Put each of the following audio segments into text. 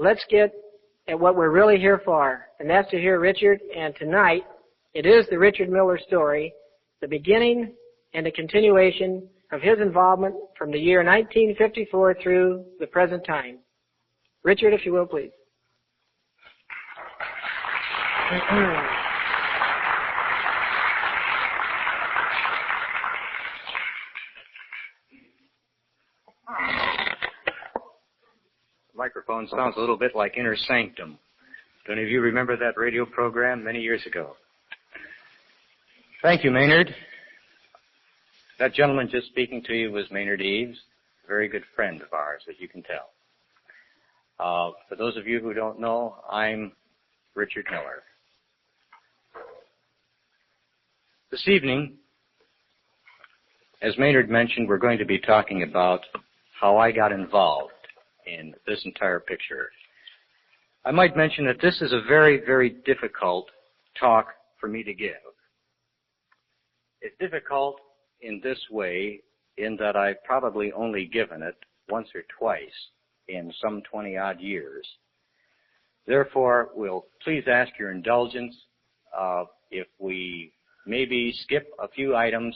let's get at what we're really here for, and that's to hear Richard. And tonight, it is the Richard Miller story, the beginning and the continuation of his involvement from the year 1954 through the present time. Richard, if you will, please. The microphone sounds a little bit like Inner Sanctum. Do any of you remember that radio program many years ago? Thank you, Maynard. That gentleman just speaking to you was Maynard Eaves, a very good friend of ours, as you can tell. For those of you who don't know, I'm Richard Miller. This evening, as Maynard mentioned, we're going to be talking about how I got involved in this entire picture. I might mention that this is a very, very difficult talk for me to give. It's difficult in this way in that I've probably only given it once or twice in some 20-odd years. Therefore, we'll please ask your indulgence if we maybe skip a few items,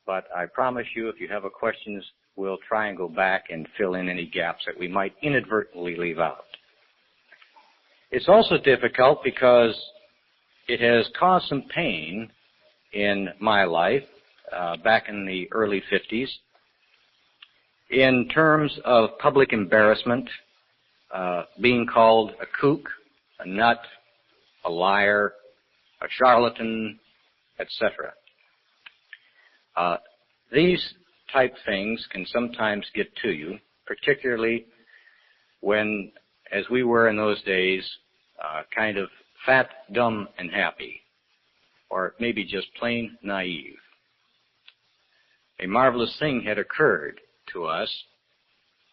but I promise you if you have questions, we'll try and go back and fill in any gaps that we might inadvertently leave out. It's also difficult because it has caused some pain in my life back in the early 50s in terms of public embarrassment, being called a kook, a nut, a liar, a charlatan, etc. These type things can sometimes get to you, particularly when, as we were in those days, kind of fat, dumb, and happy, or maybe just plain naive. A marvelous thing had occurred to us,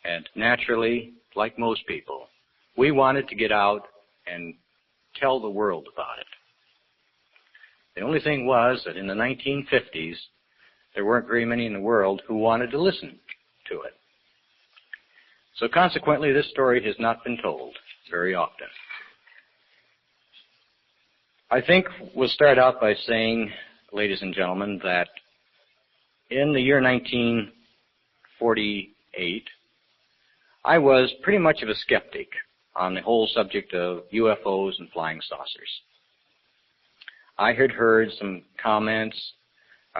and naturally, like most people, we wanted to get out and tell the world about it. The only thing was that in the 1950s, there weren't very many in the world who wanted to listen to it. So consequently, this story has not been told very often. I think we'll start out by saying, ladies and gentlemen, that in the year 1948, I was pretty much of a skeptic on the whole subject of UFOs and flying saucers. I had heard some comments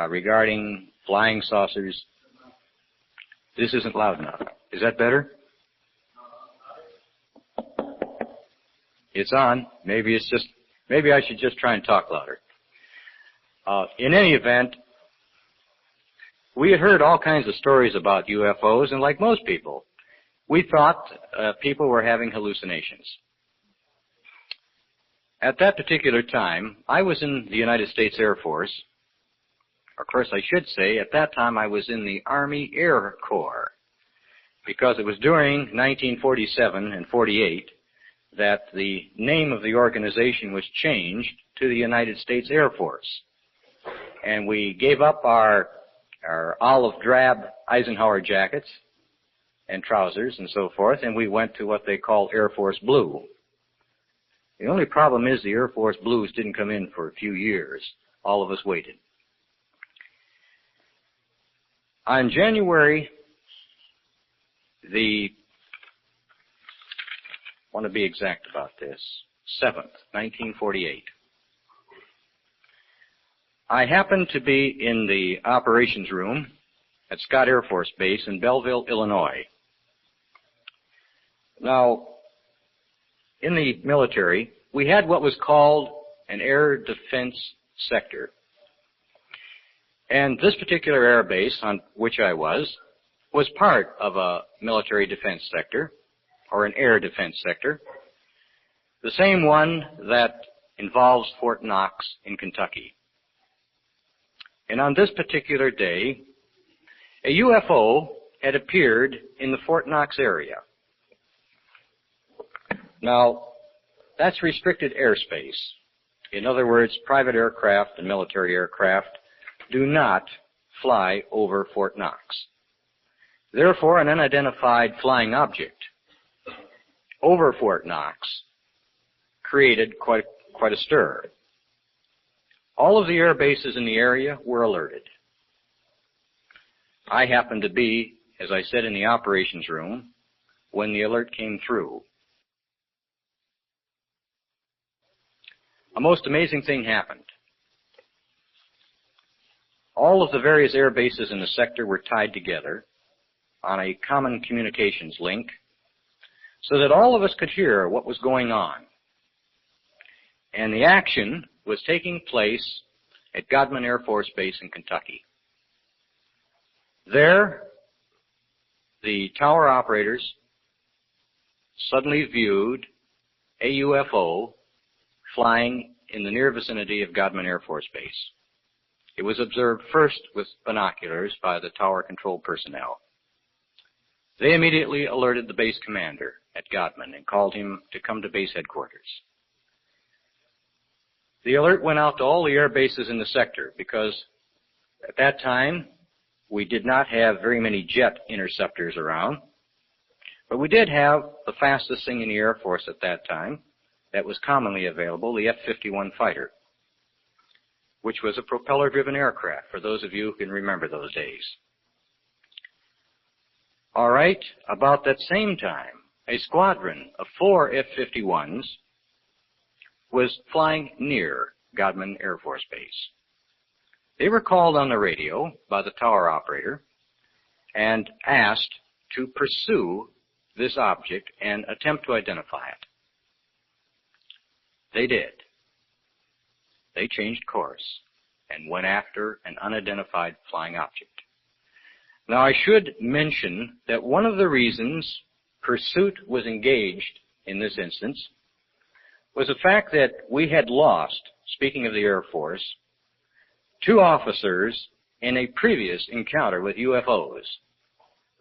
regarding flying saucers. This isn't loud enough. Is that better? It's on. Maybe I should just try and talk louder. In any event, we had heard all kinds of stories about UFOs, and like most people, we thought people were having hallucinations. At that particular time, I was in the United States Air Force. Of course, I should say, at that time I was in the Army Air Corps, because it was during 1947 and 48 that the name of the organization was changed to the United States Air Force. And we gave up our olive drab Eisenhower jackets and trousers and so forth, and we went to what they call Air Force Blue. The only problem is the Air Force Blues didn't come in for a few years. All of us waited. On January I want to be exact about this, 7th, 1948, I happened to be in the operations room at Scott Air Force Base in Belleville, Illinois. Now, in the military, we had what was called an air defense sector. And this particular air base on which I was part of a military defense sector, or an air defense sector, the same one that involves Fort Knox in Kentucky. And on this particular day, a UFO had appeared in the Fort Knox area. Now, that's restricted airspace. In other words, private aircraft and military aircraft do not fly over Fort Knox. Therefore, an unidentified flying object over Fort Knox created quite a stir. All of the air bases in the area were alerted. I happened to be, as I said, in the operations room when the alert came through. A most amazing thing happened. All of the various air bases in the sector were tied together on a common communications link so that all of us could hear what was going on. And the action was taking place at Godman Air Force Base in Kentucky. There, the tower operators suddenly viewed a UFO flying in the near vicinity of Godman Air Force Base. It was observed first with binoculars by the tower control personnel. They immediately alerted the base commander at Godman and called him to come to base headquarters. The alert went out to all the air bases in the sector because at that time we did not have very many jet interceptors around, but we did have the fastest thing in the Air Force at that time that was commonly available, the F-51 fighter, which was a propeller-driven aircraft, for those of you who can remember those days. All right, about that same time, a squadron of 4 F-51s was flying near Godman Air Force Base. They were called on the radio by the tower operator and asked to pursue this object and attempt to identify it. They did. They changed course and went after an unidentified flying object. Now, I should mention that one of the reasons pursuit was engaged in this instance was the fact that we had lost, speaking of the Air Force, 2 officers in a previous encounter with UFOs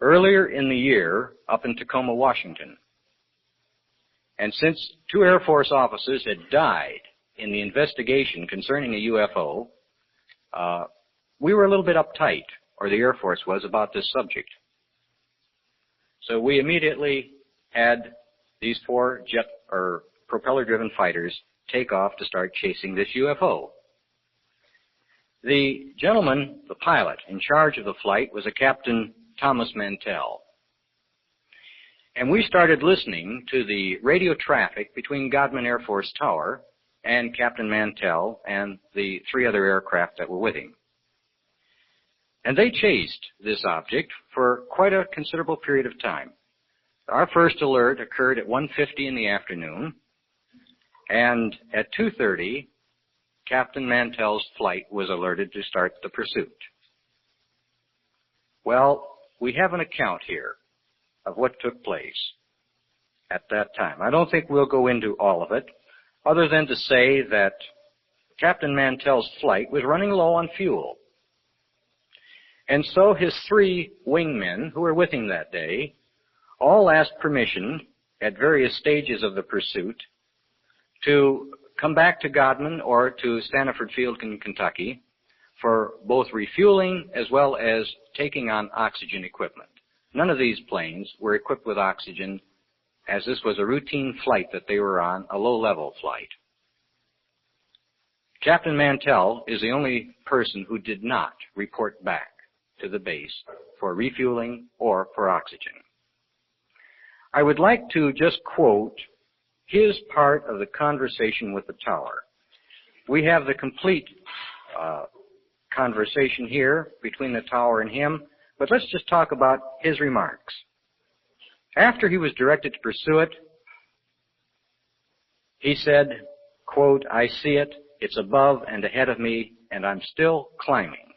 earlier in the year up in Tacoma, Washington. And since 2 Air Force officers had died in the investigation concerning a UFO, we were a little bit uptight, or the Air Force was, about this subject. So we immediately had these 4 jet or propeller-driven fighters take off to start chasing this UFO. The gentleman, the pilot, in charge of the flight was a Captain Thomas Mantell. And we started listening to the radio traffic between Godman Air Force Tower and Captain Mantell and the 3 other aircraft that were with him. And they chased this object for quite a considerable period of time. Our first alert occurred at 1:50 in the afternoon, and at 2:30, Captain Mantell's flight was alerted to start the pursuit. Well, we have an account here of what took place at that time. I don't think we'll go into all of it, other than to say that Captain Mantell's flight was running low on fuel. And so his 3 wingmen who were with him that day all asked permission at various stages of the pursuit to come back to Godman or to Stanford Field in Kentucky for both refueling as well as taking on oxygen equipment. None of these planes were equipped with oxygen, as this was a routine flight that they were on, a low-level flight. Captain Mantell is the only person who did not report back to the base for refueling or for oxygen. I would like to just quote his part of the conversation with the tower. We have the complete conversation here between the tower and him, but let's just talk about his remarks. After he was directed to pursue it, he said, quote, "I see it, it's above and ahead of me, and I'm still climbing."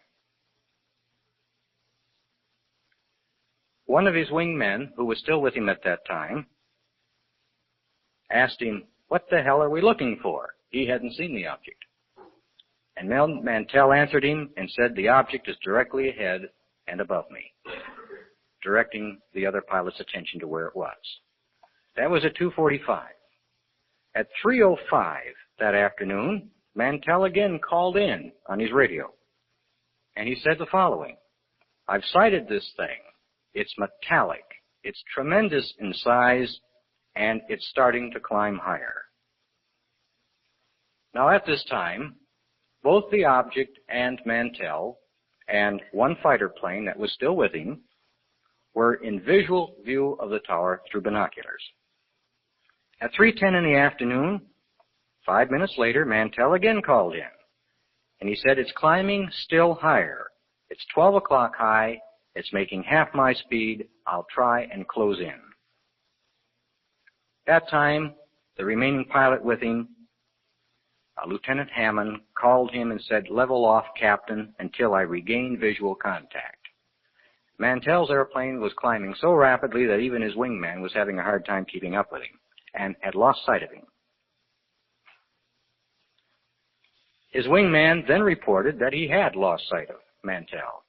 One of his wingmen, who was still with him at that time, asked him, "What the hell are we looking for?" He hadn't seen the object. And Mantell answered him and said, "The object is directly ahead and above me," directing the other pilot's attention to where it was. That was at 2:45. At 3:05 that afternoon, Mantell again called in on his radio, and he said the following: "I've sighted this thing. It's metallic. It's tremendous in size, and it's starting to climb higher. Now at this time, both the object and Mantell and one fighter plane that was still with him were in visual view of the tower through binoculars. At 3:10 in the afternoon, 5 minutes later, Mantell again called in, and he said, it's climbing still higher. It's 12 o'clock high. It's making half my speed. I'll try and close in. That time, the remaining pilot with him, Lieutenant Hammond, called him and said, level off, Captain, until I regain visual contact. Mantell's airplane was climbing so rapidly that even his wingman was having a hard time keeping up with him and had lost sight of him. His wingman then reported that he had lost sight of Mantell.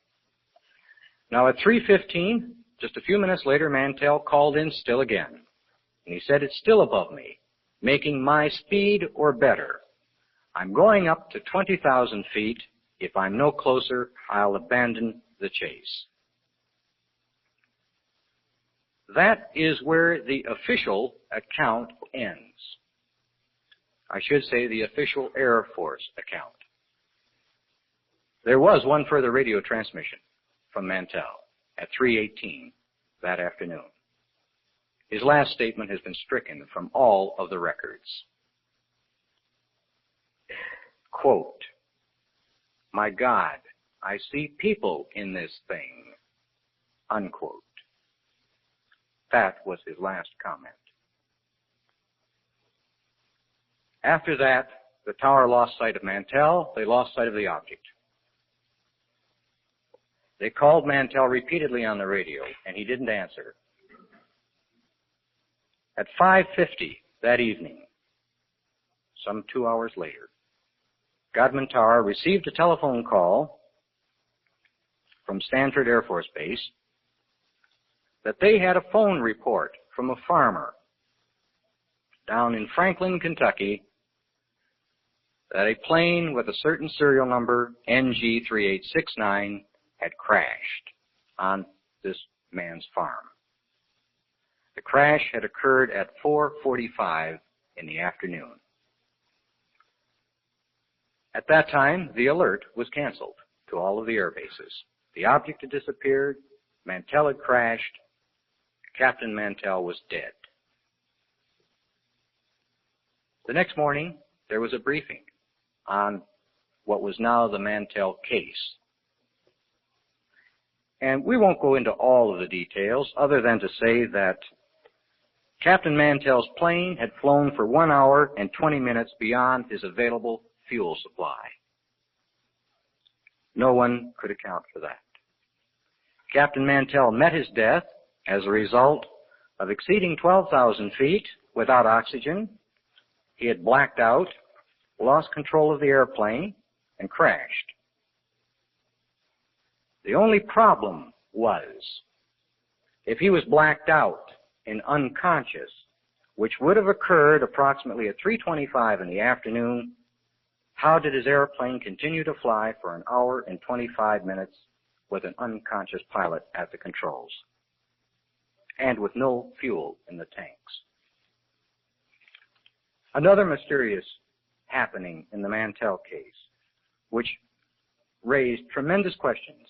Now at 3:15, just a few minutes later, Mantell called in still again. And he said, it's still above me, making my speed or better. I'm going up to 20,000 feet. If I'm no closer, I'll abandon the chase. That is where the official account ends. I should say the official Air Force account. There was one further radio transmission from Mantell at 3:18 that afternoon. His last statement has been stricken from all of the records. Quote, my God, I see people in this thing, unquote. That was his last comment. After that, the tower lost sight of Mantell. They lost sight of the object. They called Mantell repeatedly on the radio, and he didn't answer. At 5:50 that evening, some 2 hours later, Godman Tower received a telephone call from Stanford Air Force Base that they had a phone report from a farmer down in Franklin, Kentucky, that a plane with a certain serial number, NG3869, had crashed on this man's farm. The crash had occurred at 4:45 in the afternoon. At that time, the alert was canceled to all of the air bases. The object had disappeared, Mantell had crashed, Captain Mantell was dead. The next morning, there was a briefing on what was now the Mantell case. And we won't go into all of the details other than to say that Captain Mantell's plane had flown for 1 hour and 20 minutes beyond his available fuel supply. No one could account for that. Captain Mantell met his death as a result of exceeding 12,000 feet without oxygen. He had blacked out, lost control of the airplane, and crashed. The only problem was, if he was blacked out and unconscious, which would have occurred approximately at 3:25 in the afternoon, how did his airplane continue to fly for 1 hour and 25 minutes with an unconscious pilot at the controls and with no fuel in the tanks? Another mysterious happening in the Mantell case, which raised tremendous questions.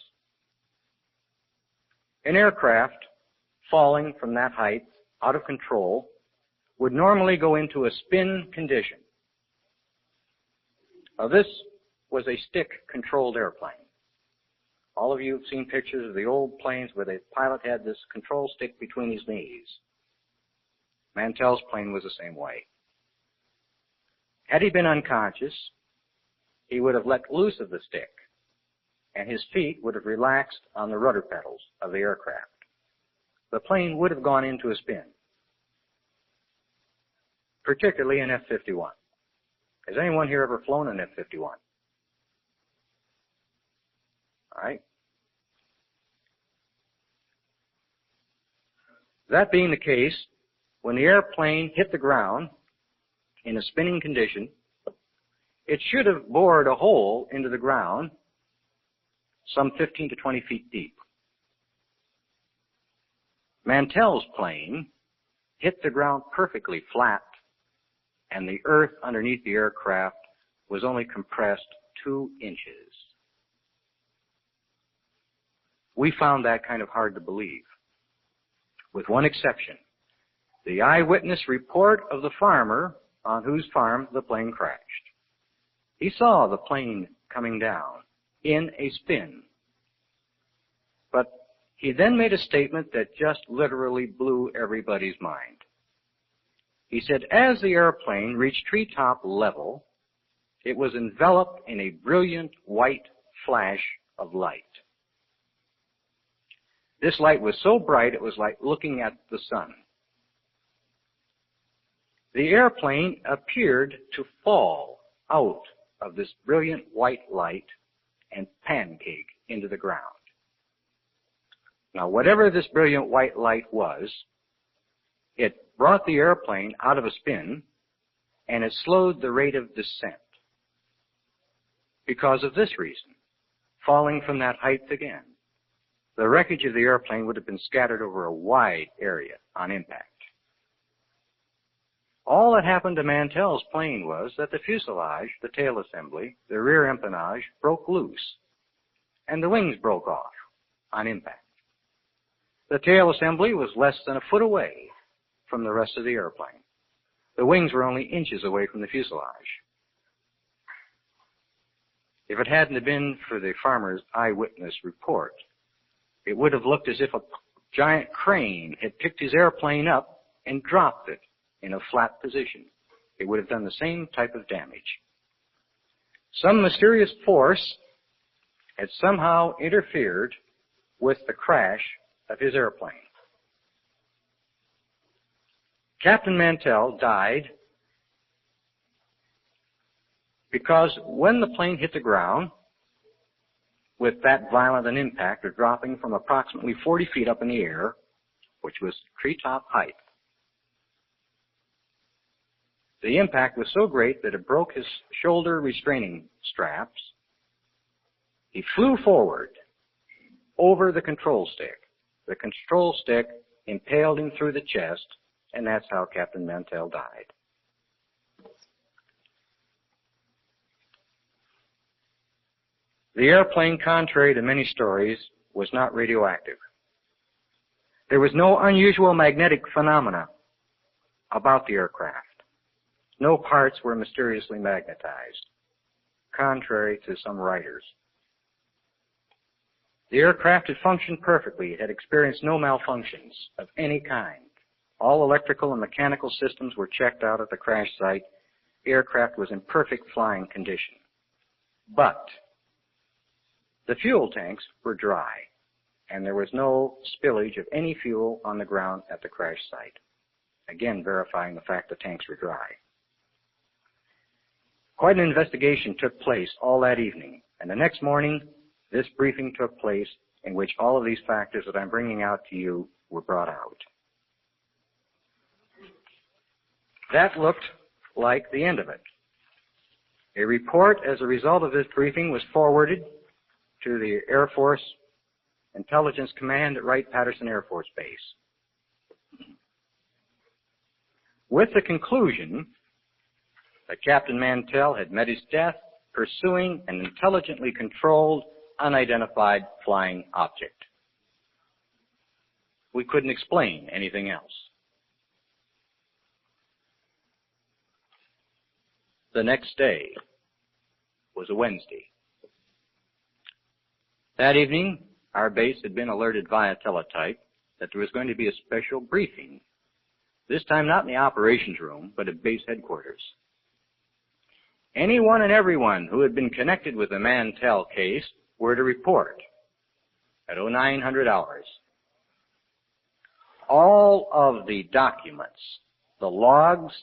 An aircraft falling from that height out of control would normally go into a spin condition. Now, this was a stick-controlled airplane. All of you have seen pictures of the old planes where the pilot had this control stick between his knees. Mantell's plane was the same way. Had he been unconscious, he would have let loose of the stick, and his feet would have relaxed on the rudder pedals of the aircraft. The plane would have gone into a spin, particularly an F-51. Has anyone here ever flown an F-51? All right. That being the case, when the airplane hit the ground in a spinning condition, it should have bored a hole into the ground some 15 to 20 feet deep. Mantell's plane hit the ground perfectly flat, and the earth underneath the aircraft was only compressed 2 inches. We found that kind of hard to believe, with one exception: the eyewitness report of the farmer on whose farm the plane crashed. He saw the plane coming down in a spin. But he then made a statement that just literally blew everybody's mind. He said, as the airplane reached treetop level, it was enveloped in a brilliant white flash of light. This light was so bright it was like looking at the sun. The airplane appeared to fall out of this brilliant white light and pancake into the ground. Now, whatever this brilliant white light was, it brought the airplane out of a spin, and it slowed the rate of descent. Because of this reason, falling from that height again, the wreckage of the airplane would have been scattered over a wide area on impact. All that happened to Mantell's plane was that the fuselage, the tail assembly, the rear empennage broke loose, and the wings broke off on impact. The tail assembly was less than a foot away from the rest of the airplane. The wings were only inches away from the fuselage. If it hadn't been for the farmer's eyewitness report, it would have looked as if a giant crane had picked his airplane up and dropped it in a flat position. It would have done the same type of damage. Some mysterious force had somehow interfered with the crash of his airplane. Captain Mantell died because when the plane hit the ground with that violent an impact of dropping from approximately 40 feet up in the air, which was treetop height, the impact was so great that it broke his shoulder restraining straps. He flew forward over the control stick. The control stick impaled him through the chest, and that's how Captain Mantell died. The airplane, contrary to many stories, was not radioactive. There was no unusual magnetic phenomena about the aircraft. No parts were mysteriously magnetized, contrary to some writers. The aircraft had functioned perfectly. It had experienced no malfunctions of any kind. All electrical and mechanical systems were checked out at the crash site. The aircraft was in perfect flying condition. But the fuel tanks were dry, and there was no spillage of any fuel on the ground at the crash site, again verifying the fact the tanks were dry. Quite an investigation took place all that evening, and the next morning, this briefing took place in which all of these factors that I'm bringing out to you were brought out. That looked like the end of it. A report as a result of this briefing was forwarded to the Air Force Intelligence Command at Wright-Patterson Air Force Base, with the conclusion that Captain Mantell had met his death pursuing an intelligently controlled, unidentified flying object. We couldn't explain anything else. The next day was a Wednesday. That evening, our base had been alerted via teletype that there was going to be a special briefing, this time not in the operations room, but at base headquarters. Anyone and everyone who had been connected with the Mantell case were to report at 0900 hours. All of the documents, the logs,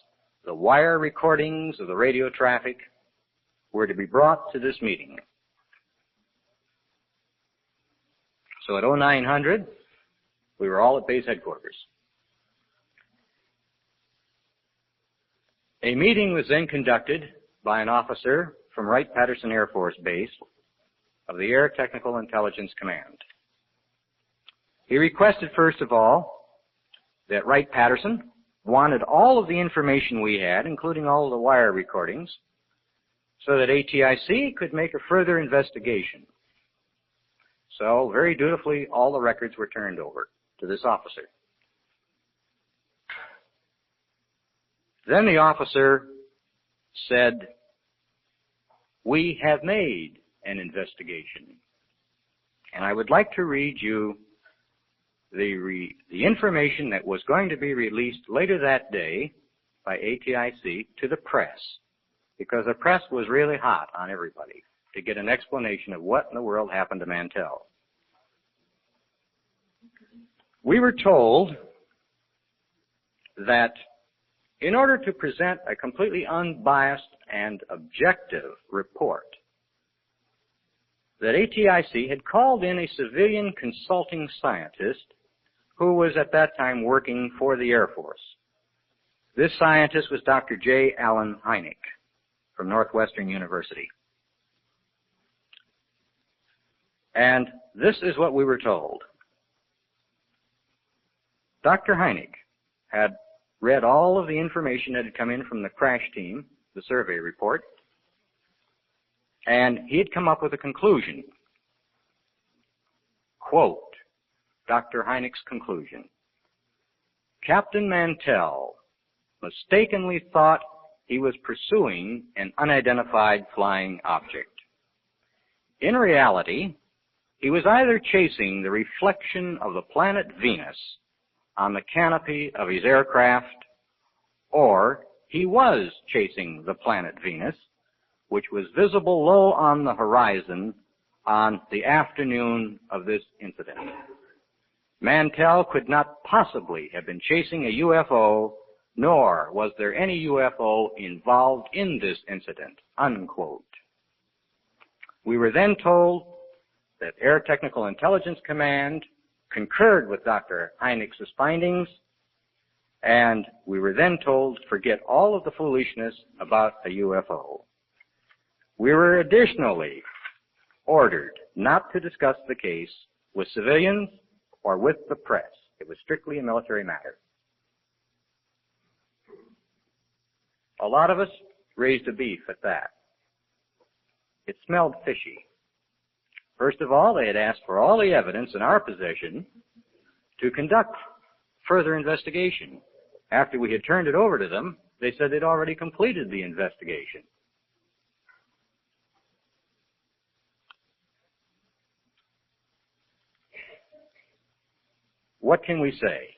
the wire recordings of the radio traffic were to be brought to this meeting. So at 0900, we were all at base headquarters. A meeting was then conducted by an officer from Wright-Patterson Air Force Base of the Air Technical Intelligence Command. He requested, first of all, that Wright-Patterson wanted all of the information we had, including all of the wire recordings, so that ATIC could make a further investigation. So, very dutifully, all the records were turned over to this officer. Then the officer said, "We have made an investigation." And I would like to read you the information that was going to be released later that day by ATIC to the press, because the press was really hot on everybody to get an explanation of what in the world happened to Mantell. We were told that in order to present a completely unbiased and objective report, that ATIC had called in a civilian consulting scientist who was at that time working for the Air Force. This scientist was Dr. J. Allen Hynek from Northwestern University. And this is what we were told. Dr. Hynek had read all of the information that had come in from the crash team, the survey report, and he had come up with a conclusion. Quote, Dr. Hynek's conclusion: Captain Mantell mistakenly thought he was pursuing an unidentified flying object. In reality, he was either chasing the reflection of the planet Venus on the canopy of his aircraft, or he was chasing the planet Venus, which was visible low on the horizon on the afternoon of this incident. Mantell could not possibly have been chasing a UFO, nor was there any UFO involved in this incident, unquote. We were then told that Air Technical Intelligence Command concurred with Dr. Hynek's findings, and we were then told to forget all of the foolishness about a UFO. We were additionally ordered not to discuss the case with civilians or with the press. It was strictly a military matter. A lot of us raised a beef at that. It smelled fishy. First of all, they had asked for all the evidence in our possession to conduct further investigation. After we had turned it over to them, they said they'd already completed the investigation. What can we say?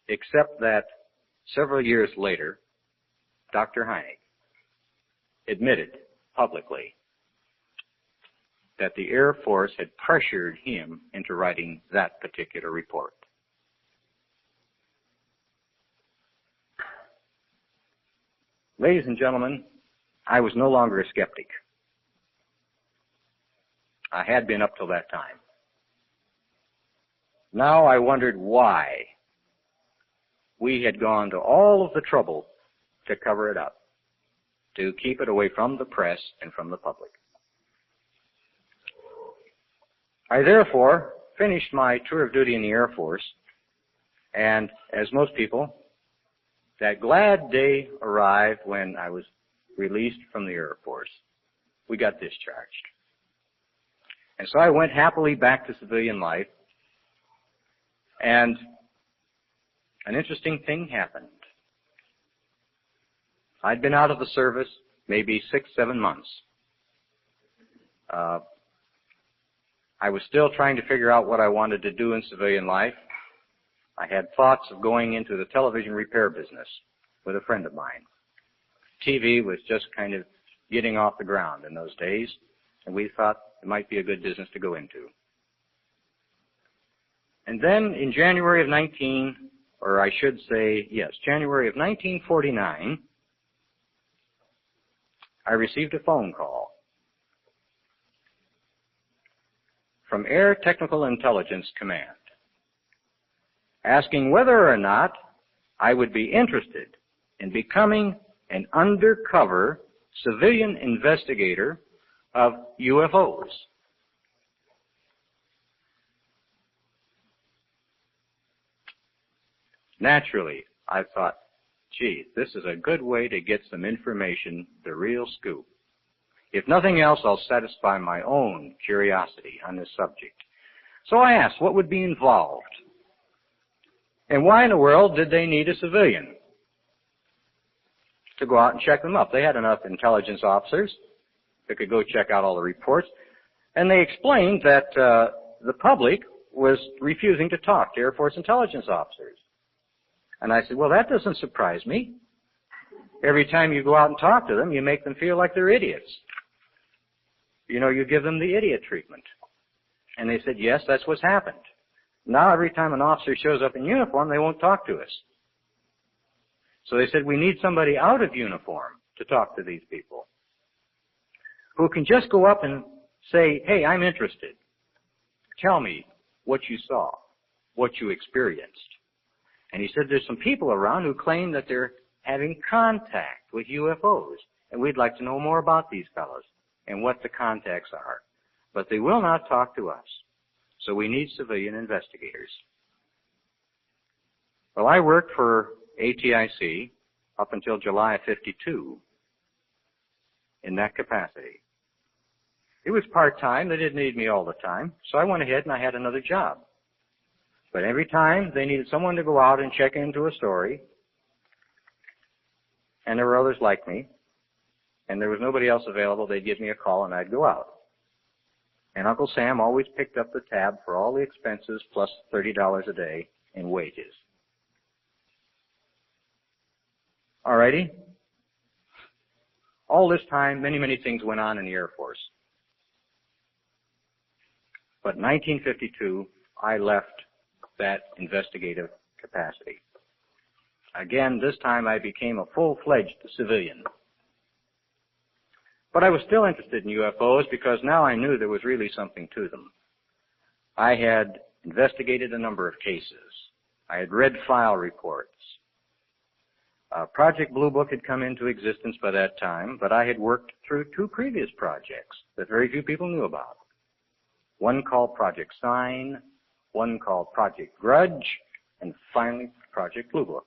Except that several years later, Dr. Hynek admitted publicly that the Air Force had pressured him into writing that particular report. Ladies and gentlemen, I was no longer a skeptic. I had been up till that time. Now I wondered why we had gone to all of the trouble to cover it up, to keep it away from the press and from the public. I therefore finished my tour of duty in the Air Force, and as most people, that glad day arrived when I was released from the Air Force. We got discharged. And so I went happily back to civilian life, and an interesting thing happened. I'd been out of the service maybe 6-7 months. I was still trying to figure out what I wanted to do in civilian life. I had thoughts of going into the television repair business with a friend of mine. TV was just kind of getting off the ground in those days, and we thought it might be a good business to go into. And then in January of 1949, I received a phone call from Air Technical Intelligence Command asking whether or not I would be interested in becoming an undercover civilian investigator of UFOs. Naturally, I thought, gee, this is a good way to get some information, the real scoop. If nothing else, I'll satisfy my own curiosity on this subject. So I asked, what would be involved? And why in the world did they need a civilian to go out and check them up? They had enough intelligence officers that could go check out all the reports. And they explained that the public was refusing to talk to Air Force intelligence officers. And I said, well, that doesn't surprise me. Every time you go out and talk to them, you make them feel like they're idiots. You know, you give them the idiot treatment. And they said, yes, that's what's happened. Now every time an officer shows up in uniform, they won't talk to us. So they said, we need somebody out of uniform to talk to these people, who can just go up and say, hey, I'm interested. Tell me what you saw, what you experienced. And he said, there's some people around who claim that they're having contact with UFOs, and we'd like to know more about these fellows and what the contacts are. But they will not talk to us. So we need civilian investigators. Well, I worked for ATIC up until July of '52 in that capacity. It was part-time. They didn't need me all the time. So I went ahead and I had another job. But every time they needed someone to go out and check into a story, and there were others like me, and there was nobody else available, they'd give me a call and I'd go out. And Uncle Sam always picked up the tab for all the expenses plus $30 a day in wages. Alrighty? All this time, many, many things went on in the Air Force. But in 1952, I left that investigative capacity. Again, this time I became a full-fledged civilian. But I was still interested in UFOs because now I knew there was really something to them. I had investigated a number of cases. I had read file reports. Project Blue Book had come into existence by that time, but I had worked through 2 previous projects that very few people knew about. One called Project Sign, one called Project Grudge, and finally Project Blue Book.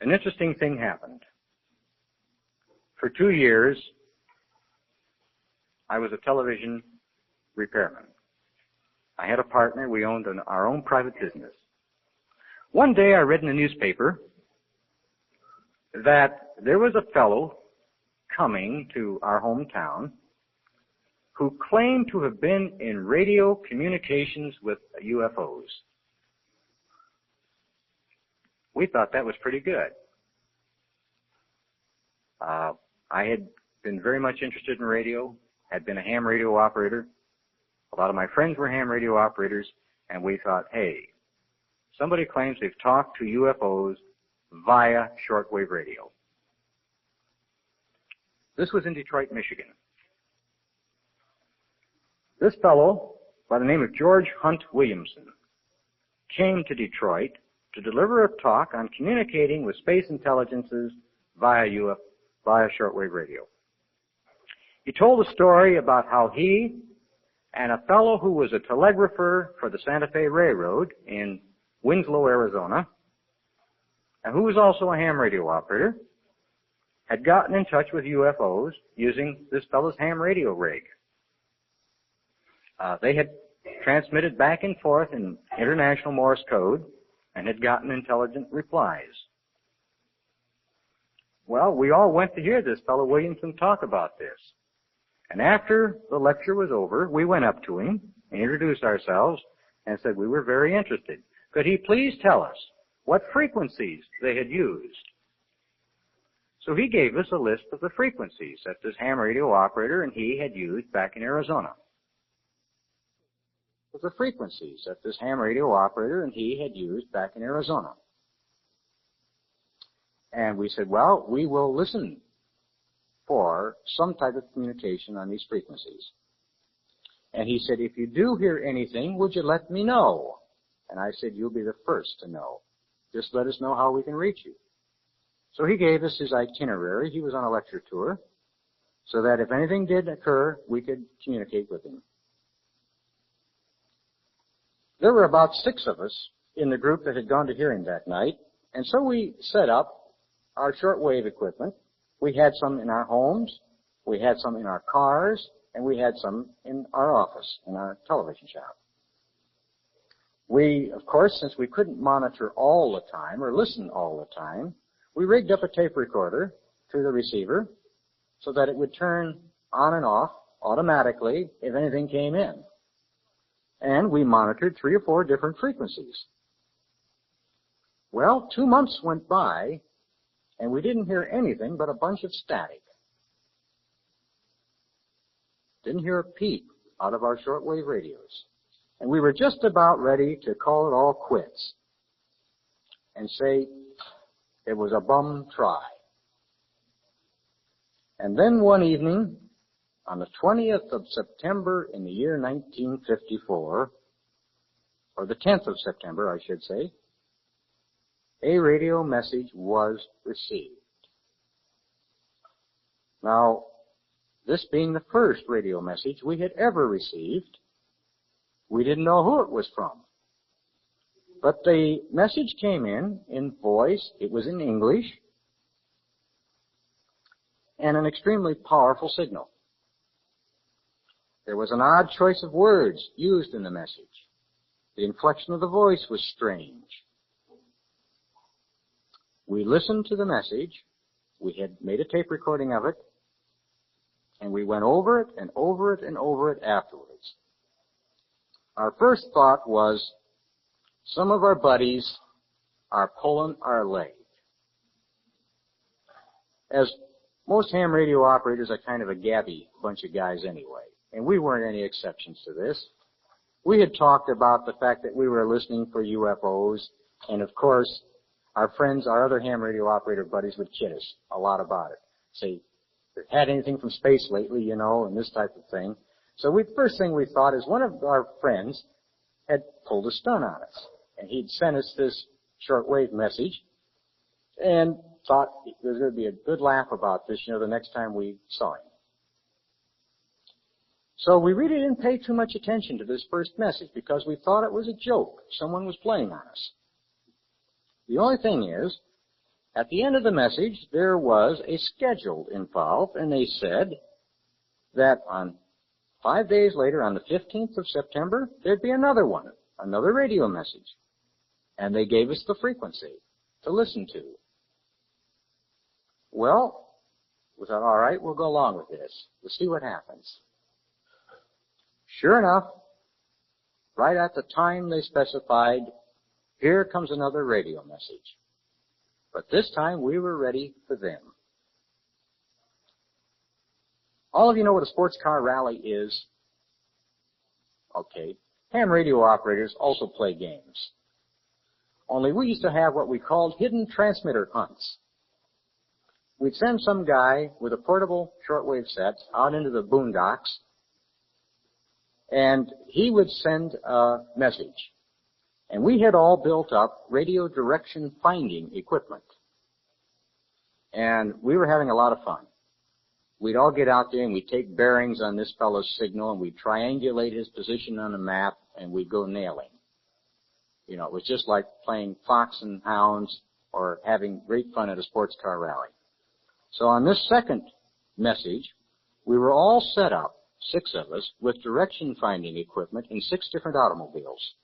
An interesting thing happened. For 2 years, I was a television repairman. I had a partner. We owned our own private business. One day I read in the newspaper that there was a fellow coming to our hometown who claimed to have been in radio communications with UFOs. We thought that was pretty good. I had been very much interested in radio, had been a ham radio operator. A lot of my friends were ham radio operators, and we thought, hey, somebody claims they've talked to UFOs via shortwave radio. This was in Detroit, Michigan. This fellow, by the name of George Hunt Williamson, came to Detroit to deliver a talk on communicating with space intelligences via shortwave radio. He told a story about how he and a fellow who was a telegrapher for the Santa Fe Railroad in Winslow, Arizona, and who was also a ham radio operator, had gotten in touch with UFOs using this fellow's ham radio rig. They had transmitted back and forth in international Morse code and had gotten intelligent replies. Well, we all went to hear this fellow Williamson talk about this. And after the lecture was over, we went up to him and introduced ourselves and said we were very interested. Could he please tell us what frequencies they had used? So he gave us a list of the frequencies that this ham radio operator and he had used back in Arizona. The frequencies that this ham radio operator and he had used back in Arizona. And we said, well, we will listen for some type of communication on these frequencies. And he said, if you do hear anything, would you let me know? And I said, you'll be the first to know. Just let us know how we can reach you. So he gave us his itinerary. He was on a lecture tour, so that if anything did occur, we could communicate with him. there were about 6 of us in the group that had gone to hear him that night, and so we set up our shortwave equipment. We had some in our homes, we had some in our cars, and we had some in our office, in our television shop. We, of course, since we couldn't monitor all the time or listen all the time, we rigged up a tape recorder to the receiver so that it would turn on and off automatically if anything came in. And we monitored 3 or 4 different frequencies. Well, 2 months went by, and we didn't hear anything but a bunch of static. Didn't hear a peep out of our shortwave radios. And we were just about ready to call it all quits and say it was a bum try. And then one evening, on the 20th of September in the year 1954, or the 10th of September, I should say, a radio message was received. Now, this being the first radio message we had ever received, we didn't know who it was from. But the message came in voice, it was in English, and an extremely powerful signal. There was an odd choice of words used in the message. The inflection of the voice was strange. We listened to the message. We had made a tape recording of it, and we went over it and over it and over it afterwards. Our first thought was, some of our buddies are pulling our leg. As most ham radio operators are kind of a gabby bunch of guys anyway, and we weren't any exceptions to this. We had talked about the fact that we were listening for UFOs, and of course, our friends, our other ham radio operator buddies would kid us a lot about it. Say, had anything from space lately, you know, and this type of thing. So first thing we thought is one of our friends had pulled a stunt on us, and he'd sent us this shortwave message, and thought there was going to be a good laugh about this, you know, the next time we saw him. So we really didn't pay too much attention to this first message because we thought it was a joke. Someone was playing on us. The only thing is, at the end of the message, there was a schedule involved, and they said that on 5 days later, on the 15th of September, there'd be another one, another radio message. And they gave us the frequency to listen to. Well, we thought, all right, we'll go along with this. We'll see what happens. Sure enough, right at the time they specified, here comes another radio message. But this time we were ready for them. All of you know what a sports car rally is? Okay. Ham radio operators also play games. Only we used to have what we called hidden transmitter hunts. We'd send some guy with a portable shortwave set out into the boondocks, and he would send a message. And we had all built up radio direction finding equipment. And we were having a lot of fun. We'd all get out there and we'd take bearings on this fellow's signal and we'd triangulate his position on a map and we'd go nailing. You know, it was just like playing fox and hounds or having great fun at a sports car rally. So on this second message, we were all set up, 6 of us, with direction finding equipment in 6 different automobiles.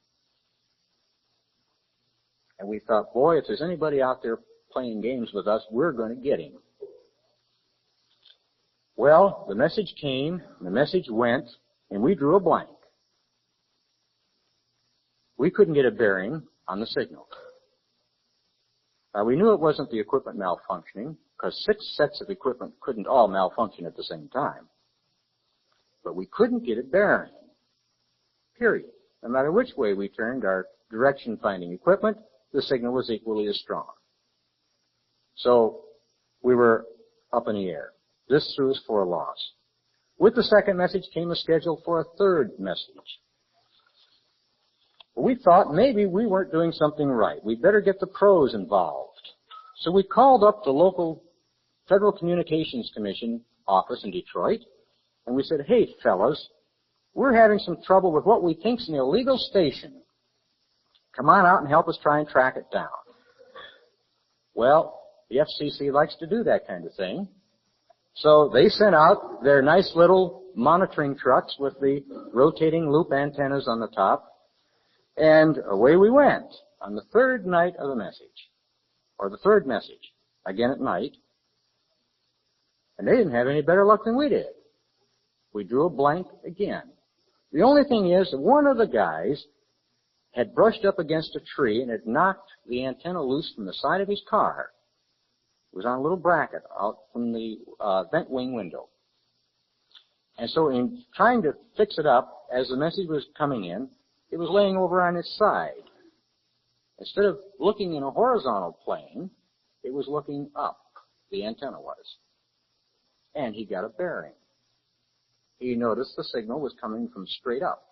And we thought, boy, if there's anybody out there playing games with us, we're going to get him. Well, the message came, the message went, and we drew a blank. We couldn't get a bearing on the signal. Now, we knew it wasn't the equipment malfunctioning, because 6 sets of equipment couldn't all malfunction at the same time. But we couldn't get a bearing. Period. No matter which way we turned our direction-finding equipment, the signal was equally as strong. So we were up in the air. This threw us for a loss. With the second message came a schedule for a third message. We thought maybe we weren't doing something right. We'd better get the pros involved. So we called up the local Federal Communications Commission office in Detroit, and we said, hey, fellas, we're having some trouble with what we think's an illegal station. Come on out and help us try and track it down. Well, the FCC likes to do that kind of thing. So they sent out their nice little monitoring trucks with the rotating loop antennas on the top, and away we went on the third night of the message, or the third message, again at night, and they didn't have any better luck than we did. We drew a blank again. The only thing is that one of the guys had brushed up against a tree and had knocked the antenna loose from the side of his car. It was on a little bracket out from the vent wing window. And so in trying to fix it up, as the message was coming in, it was laying over on its side. Instead of looking in a horizontal plane, it was looking up, the antenna was. And he got a bearing. He noticed the signal was coming from straight up.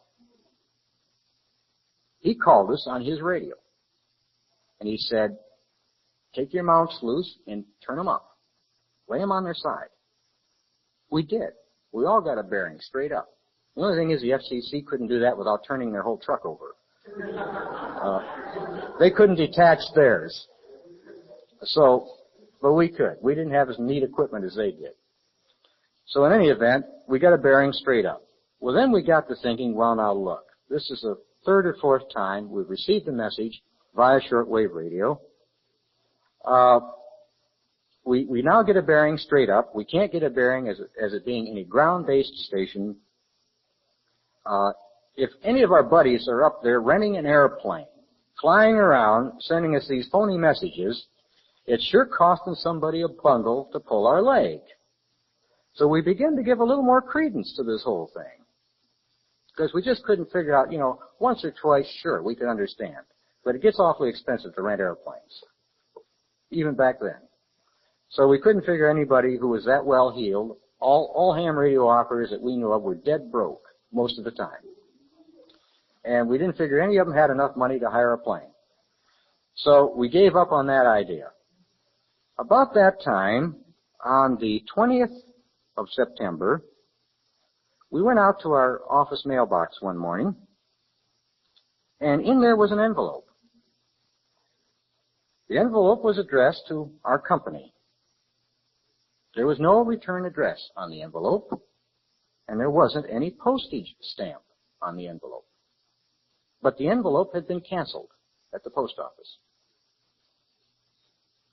He called us on his radio. And he said, take your mounts loose and turn them up. Lay them on their side. We did. We all got a bearing straight up. The only thing is the FCC couldn't do that without turning their whole truck over. They couldn't detach theirs. But we could. We didn't have as neat equipment as they did. So in any event, we got a bearing straight up. Well, then we got to thinking, well, now look, this is the third or fourth time we've received a message via shortwave radio. We now get a bearing straight up. We can't get a bearing as it being any ground-based station. If any of our buddies are up there renting an airplane, flying around, sending us these phony messages, it's sure costing somebody a bundle to pull our leg. So we begin to give a little more credence to this whole thing. Because we just couldn't figure out, once or twice, sure, we could understand. But it gets awfully expensive to rent airplanes, even back then. So we couldn't figure anybody who was that well-heeled. All ham radio operators that we knew of were dead broke most of the time. And we didn't figure any of them had enough money to hire a plane. So we gave up on that idea. About that time, on the 20th of September, we went out to our office mailbox one morning, and in there was an envelope. The envelope was addressed to our company. There was no return address on the envelope, and there wasn't any postage stamp on the envelope. But the envelope had been canceled at the post office.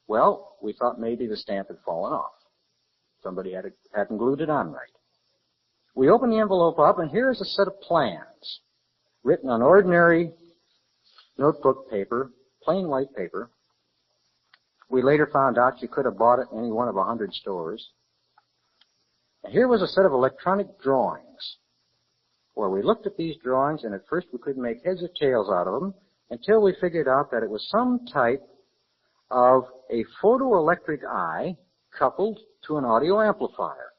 Well, we thought maybe the stamp had fallen off. Somebody hadn't glued it on right. We opened the envelope up, and here's a set of plans written on ordinary notebook paper, plain white paper. We later found out you could have bought it in any one of 100 stores. And here was a set of electronic drawings, where we looked at these drawings, and at first we couldn't make heads or tails out of them until we figured out that it was some type of a photoelectric eye coupled to an audio amplifier.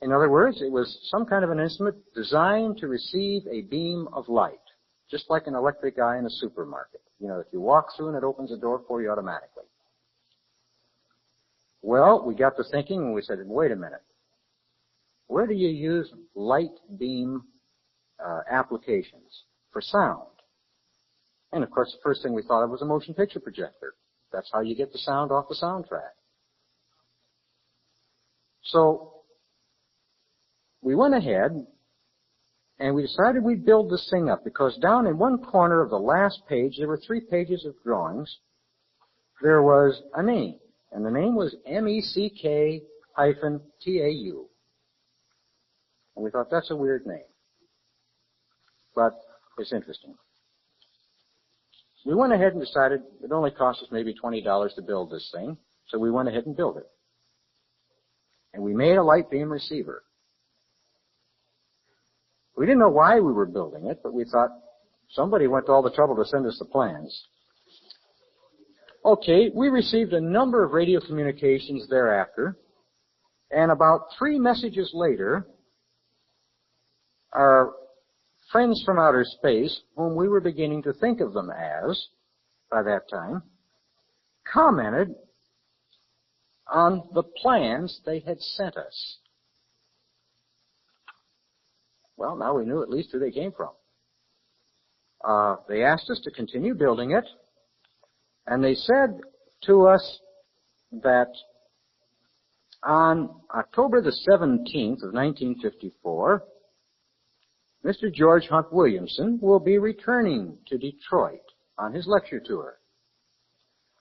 In other words, it was some kind of an instrument designed to receive a beam of light, just like an electric eye in a supermarket. If you walk through and it opens the door for you automatically. Well, we got to thinking and we said, wait a minute. Where do you use light beam applications for sound? And of course, the first thing we thought of was a motion picture projector. That's how you get the sound off the soundtrack. So we went ahead and we decided we'd build this thing up, because down in one corner of the last page, there were 3 pages of drawings. There was a name, and the name was MECK-TAU. And we thought, that's a weird name, but it's interesting. We went ahead and decided it only cost us maybe $20 to build this thing, so we went ahead and built it. And we made a light beam receiver. We didn't know why we were building it, but we thought somebody went to all the trouble to send us the plans. Okay, we received a number of radio communications thereafter, and about 3 messages later, our friends from outer space, whom we were beginning to think of them as, by that time, commented on the plans they had sent us. Well, now we knew at least who they came from. they asked us to continue building it, and they said to us that on October the 17th of 1954, Mr. George Hunt Williamson will be returning to Detroit on his lecture tour.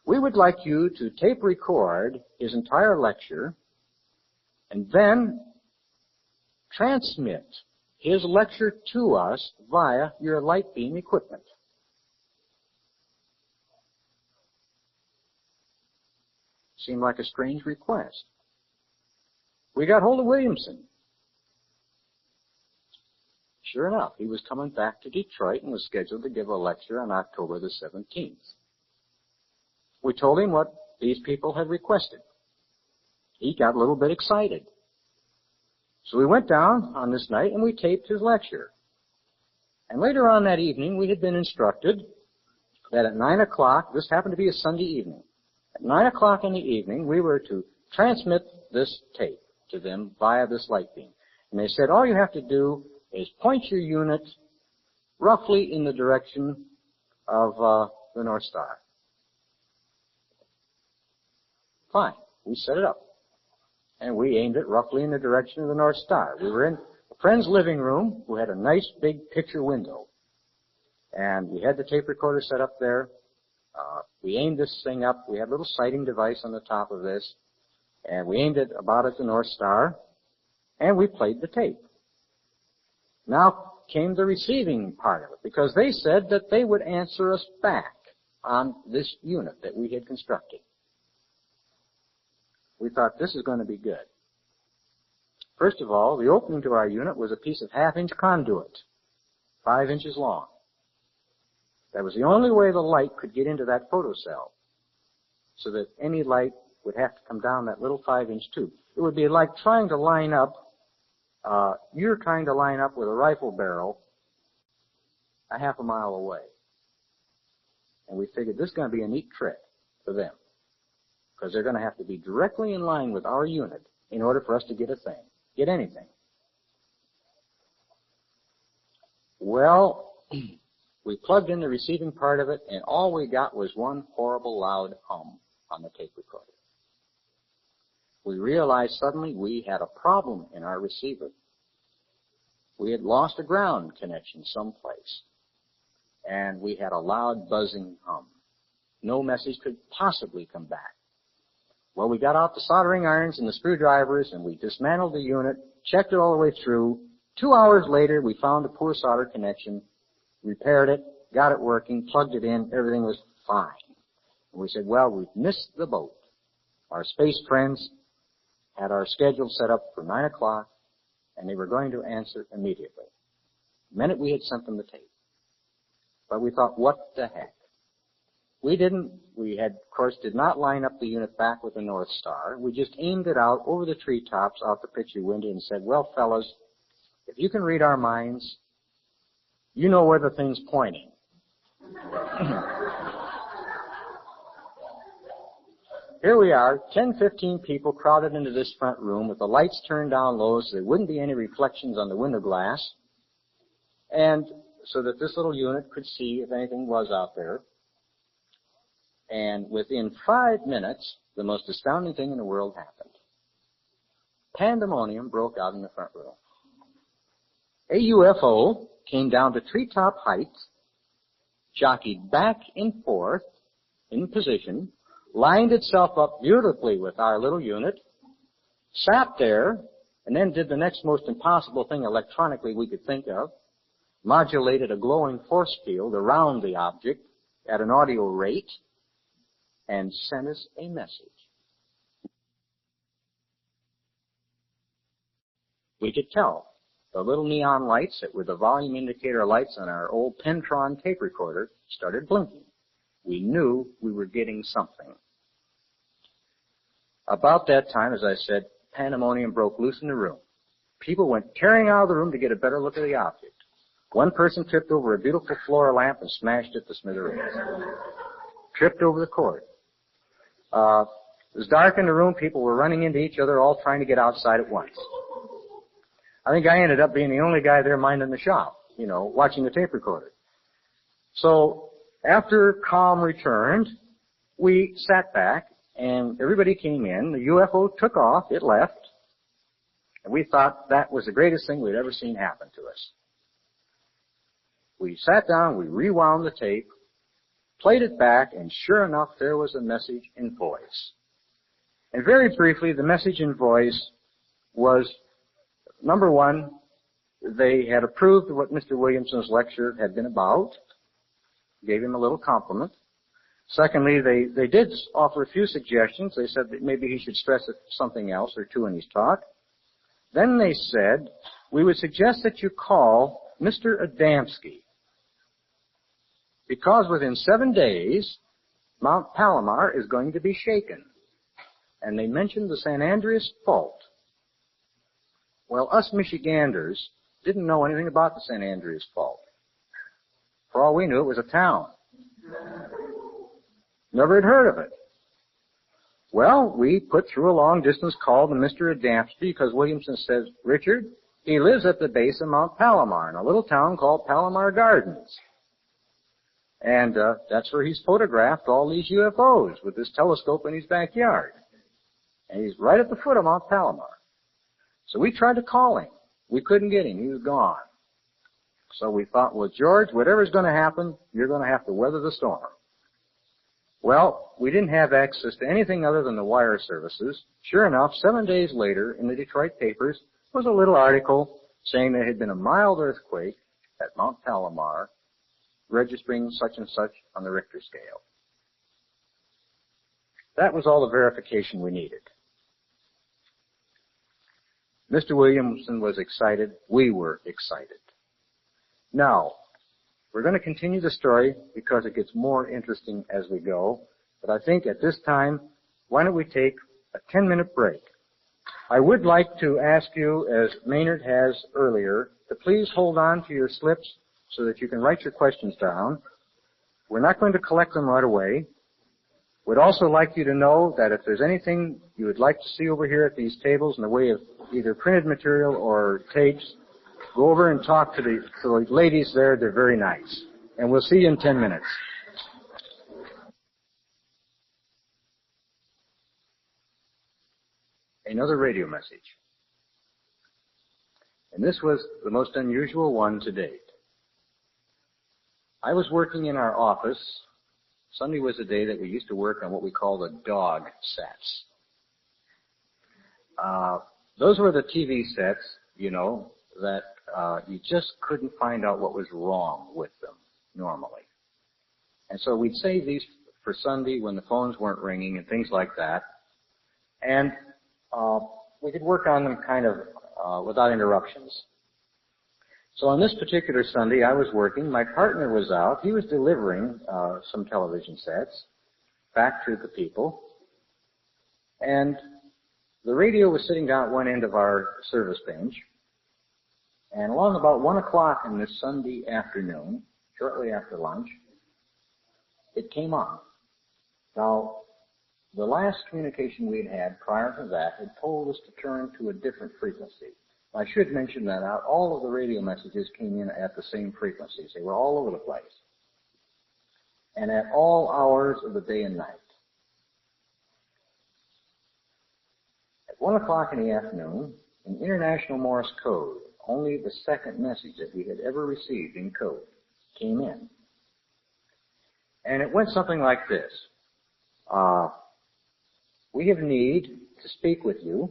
We would like you to tape record his entire lecture and then transmit his lecture to us via your light beam equipment. Seemed like a strange request. We got hold of Williamson. Sure enough, he was coming back to Detroit and was scheduled to give a lecture on October the 17th. We told him what these people had requested. He got a little bit excited. So we went down on this night and we taped his lecture. And later on that evening, we had been instructed that at 9 o'clock, this happened to be a Sunday evening, at 9 o'clock in the evening, we were to transmit this tape to them via this light beam. And they said, all you have to do is point your unit roughly in the direction of the North Star. Fine. We set it up. And we aimed it roughly in the direction of the North Star. We were in a friend's living room who had a nice big picture window. And we had the tape recorder set up there. We aimed this thing up. We had a little sighting device on the top of this. And we aimed it about at the North Star. And we played the tape. Now came the receiving part of it, because they said that they would answer us back on this unit that we had constructed. We thought this is going to be good. First of all, the opening to our unit was a piece of half-inch conduit, 5 inches long. That was the only way the light could get into that photocell, so that any light would have to come down that little 5-inch tube. It would be like trying to line up, you're trying to line up with a rifle barrel a half a mile away. And we figured this is going to be a neat trick for them, because they're going to have to be directly in line with our unit in order for us to get anything. Well, we plugged in the receiving part of it, and all we got was one horrible loud hum on the tape recorder. We realized suddenly we had a problem in our receiver. We had lost a ground connection someplace, and we had a loud buzzing hum. No message could possibly come back. Well, we got out the soldering irons and the screwdrivers, and we dismantled the unit, checked it all the way through. 2 hours later, we found a poor solder connection, repaired it, got it working, plugged it in, everything was fine. And we said, well, we've missed the boat. Our space friends had our schedule set up for 9 o'clock, and they were going to answer immediately, the minute we had sent them the tape. But we thought, what the heck? We of course, did not line up the unit back with the North Star. We just aimed it out over the treetops out the picture window and said, well, fellas, if you can read our minds, you know where the thing's pointing. Here we are, 10, 15 people crowded into this front room with the lights turned down low so there wouldn't be any reflections on the window glass, and so that this little unit could see if anything was out there. And within 5 minutes, the most astounding thing in the world happened. Pandemonium broke out in the front room. A UFO came down to treetop height, jockeyed back and forth in position, lined itself up beautifully with our little unit, sat there, and then did the next most impossible thing electronically we could think of, modulated a glowing force field around the object at an audio rate, and sent us a message. We could tell. The little neon lights that were the volume indicator lights on our old Pentron tape recorder started blinking. We knew we were getting something. About that time, as I said, pandemonium broke loose in the room. People went tearing out of the room to get a better look at the object. One person tripped over a beautiful floor lamp and smashed it to smithereens. Tripped over the cord. It was dark in the room. People were running into each other, all trying to get outside at once. I think I ended up being the only guy there minding the shop, watching the tape recorder. So after calm returned, we sat back and everybody came in. The UFO took off. It left. And we thought that was the greatest thing we'd ever seen happen to us. We sat down, we rewound the tape, played it back, and sure enough, there was a message in voice. And very briefly, the message in voice was, number one, they had approved of what Mr. Williamson's lecture had been about, gave him a little compliment. Secondly, they did offer a few suggestions. They said that maybe he should stress something else or two in his talk. Then they said, we would suggest that you call Mr. Adamski, because within 7 days, Mount Palomar is going to be shaken. And they mentioned the San Andreas Fault. Well, us Michiganders didn't know anything about the San Andreas Fault. For all we knew, it was a town. Never had heard of it. Well, we put through a long-distance call to Mr. Adamski because Williamson says, Richard, he lives at the base of Mount Palomar in a little town called Palomar Gardens. And that's where he's photographed all these UFOs with this telescope in his backyard. And he's right at the foot of Mount Palomar. So we tried to call him. We couldn't get him. He was gone. So we thought, well, George, whatever's going to happen, you're going to have to weather the storm. Well, we didn't have access to anything other than the wire services. Sure enough, 7 days later, in the Detroit papers, was a little article saying there had been a mild earthquake at Mount Palomar, registering such and such on the Richter scale. That was all the verification we needed. Mr. Williamson was excited. We were excited. Now, we're going to continue the story because it gets more interesting as we go. But I think at this time, why don't we take a 10-minute break? I would like to ask you, as Maynard has earlier, to please hold on to your slips so that you can write your questions down. We're not going to collect them right away. We'd also like you to know that if there's anything you would like to see over here at these tables in the way of either printed material or tapes, go over and talk to the ladies there. They're very nice. And we'll see you in 10 minutes. Another radio message. And this was the most unusual one to date. I was working in our office. Sunday was the day that we used to work on what we call the dog sets. Those were the TV sets, you know, that you just couldn't find out what was wrong with them normally. And so we'd save these for Sunday when the phones weren't ringing and things like that. And we could work on them kind of without interruptions. So on this particular Sunday, I was working. My partner was out. He was delivering some television sets back to the people. And the radio was sitting down at one end of our service bench. And along about 1 o'clock in this Sunday afternoon, shortly after lunch, it came on. Now, the last communication we had had prior to that had told us to turn to a different frequency. I should mention that all of the radio messages came in at the same frequencies. They were all over the place. And at all hours of the day and night. At 1 o'clock in the afternoon, in International Morse code, only the second message that we had ever received in code came in. And it went something like this. We have need to speak with you.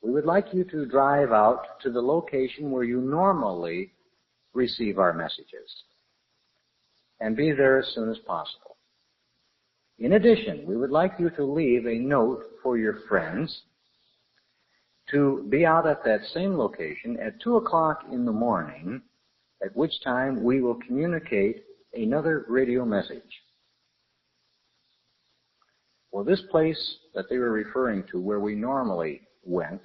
We would like you to drive out to the location where you normally receive our messages and be there as soon as possible. In addition, we would like you to leave a note for your friends to be out at that same location at 2 o'clock in the morning, at which time we will communicate another radio message. Well, this place that they were referring to, where we normally went,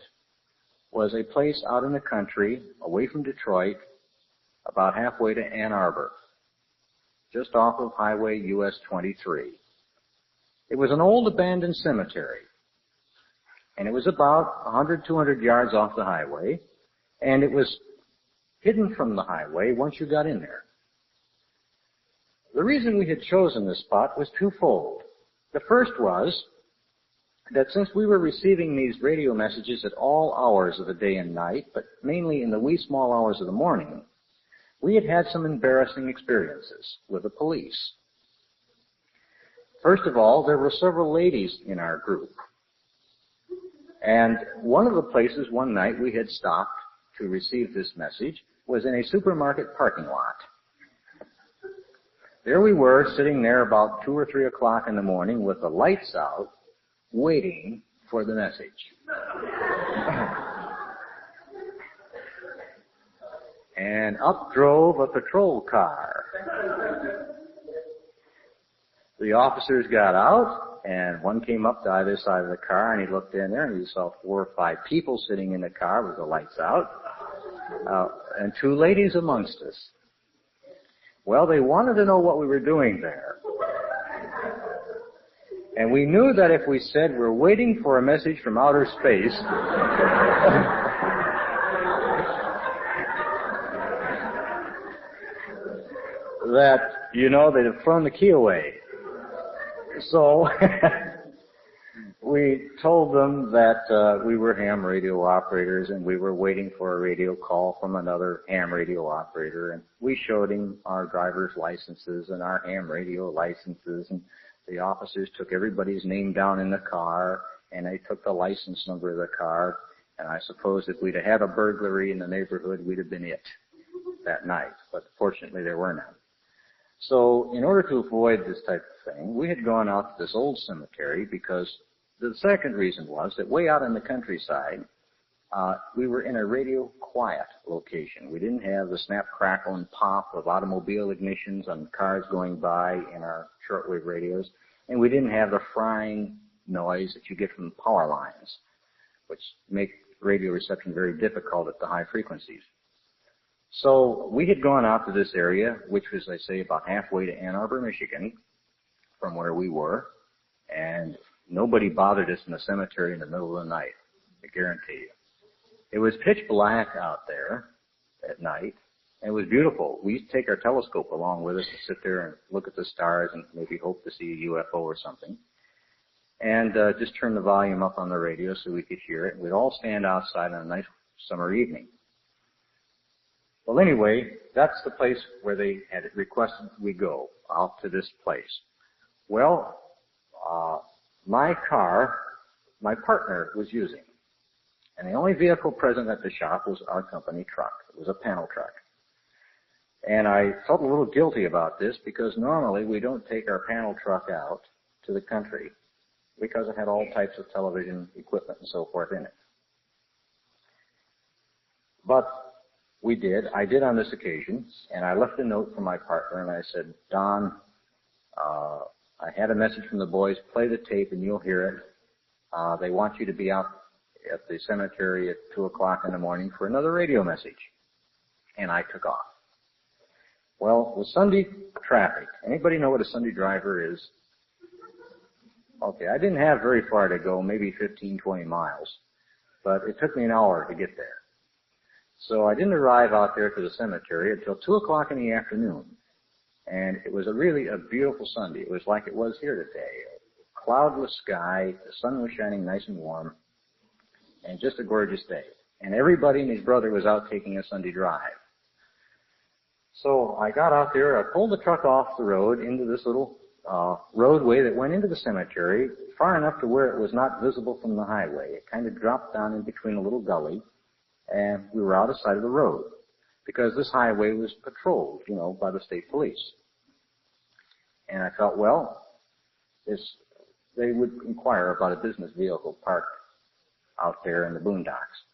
was a place out in the country, away from Detroit, about halfway to Ann Arbor, just off of Highway US 23. It was an old abandoned cemetery, and it was about 100, 200 yards off the highway, and it was hidden from the highway once you got in there. The reason we had chosen this spot was twofold. The first was that since we were receiving these radio messages at all hours of the day and night, but mainly in the wee small hours of the morning, we had had some embarrassing experiences with the police. First of all, there were several ladies in our group. And one of the places one night we had stopped to receive this message was in a supermarket parking lot. There we were, sitting there about 2 or 3 o'clock in the morning with the lights out, waiting for the message. And up drove a patrol car. The officers got out, and one came up to either side of the car, and he looked in there, and he saw 4 or 5 people sitting in the car with the lights out, and 2 ladies amongst us. Well, they wanted to know what we were doing there. And we knew that if we said we're waiting for a message from outer space, that, they'd have thrown the key away. So we told them that we were ham radio operators and we were waiting for a radio call from another ham radio operator, and we showed him our driver's licenses and our ham radio licenses, and the officers took everybody's name down in the car, and they took the license number of the car, and I suppose if we'd have had a burglary in the neighborhood, we'd have been it that night, but fortunately there were none. So in order to avoid this type of thing, we had gone out to this old cemetery because the second reason was that way out in the countryside, we were in a radio quiet location. We didn't have the snap, crackle, and pop of automobile ignitions on cars going by in our shortwave radios, and we didn't have the frying noise that you get from power lines, which make radio reception very difficult at the high frequencies. So we had gone out to this area, which was, I say, about halfway to Ann Arbor, Michigan, from where we were, and nobody bothered us in the cemetery in the middle of the night, I guarantee you. It was pitch black out there at night, and it was beautiful. We used to take our telescope along with us to sit there and look at the stars and maybe hope to see a UFO or something, and just turn the volume up on the radio so we could hear it, and we'd all stand outside on a nice summer evening. Well, anyway, that's the place where they had requested we go, out to this place. Well, my car, my partner was using, and the only vehicle present at the shop was our company truck. It was a panel truck. And I felt a little guilty about this because normally we don't take our panel truck out to the country because it had all types of television equipment and so forth in it. But we did. I did on this occasion, and I left a note for my partner, and I said, Don, I had a message from the boys. Play the tape, and you'll hear it. They want you to be out at the cemetery at 2 o'clock in the morning for another radio message. And I took off. Well, with Sunday traffic, anybody know what a Sunday driver is? Okay, I didn't have very far to go, maybe 15, 20 miles, but it took me an hour to get there. So I didn't arrive out there to the cemetery until 2 o'clock in the afternoon. And it was really a beautiful Sunday. It was like it was here today. A cloudless sky, the sun was shining nice and warm, and just a gorgeous day. And everybody and his brother was out taking a Sunday drive. So I got out there, I pulled the truck off the road into this little roadway that went into the cemetery, far enough to where it was not visible from the highway. It kind of dropped down in between a little gully, and we were out of sight of the road because this highway was patrolled, by the state police. And I felt, well, they would inquire about a business vehicle parked out there in the boondocks.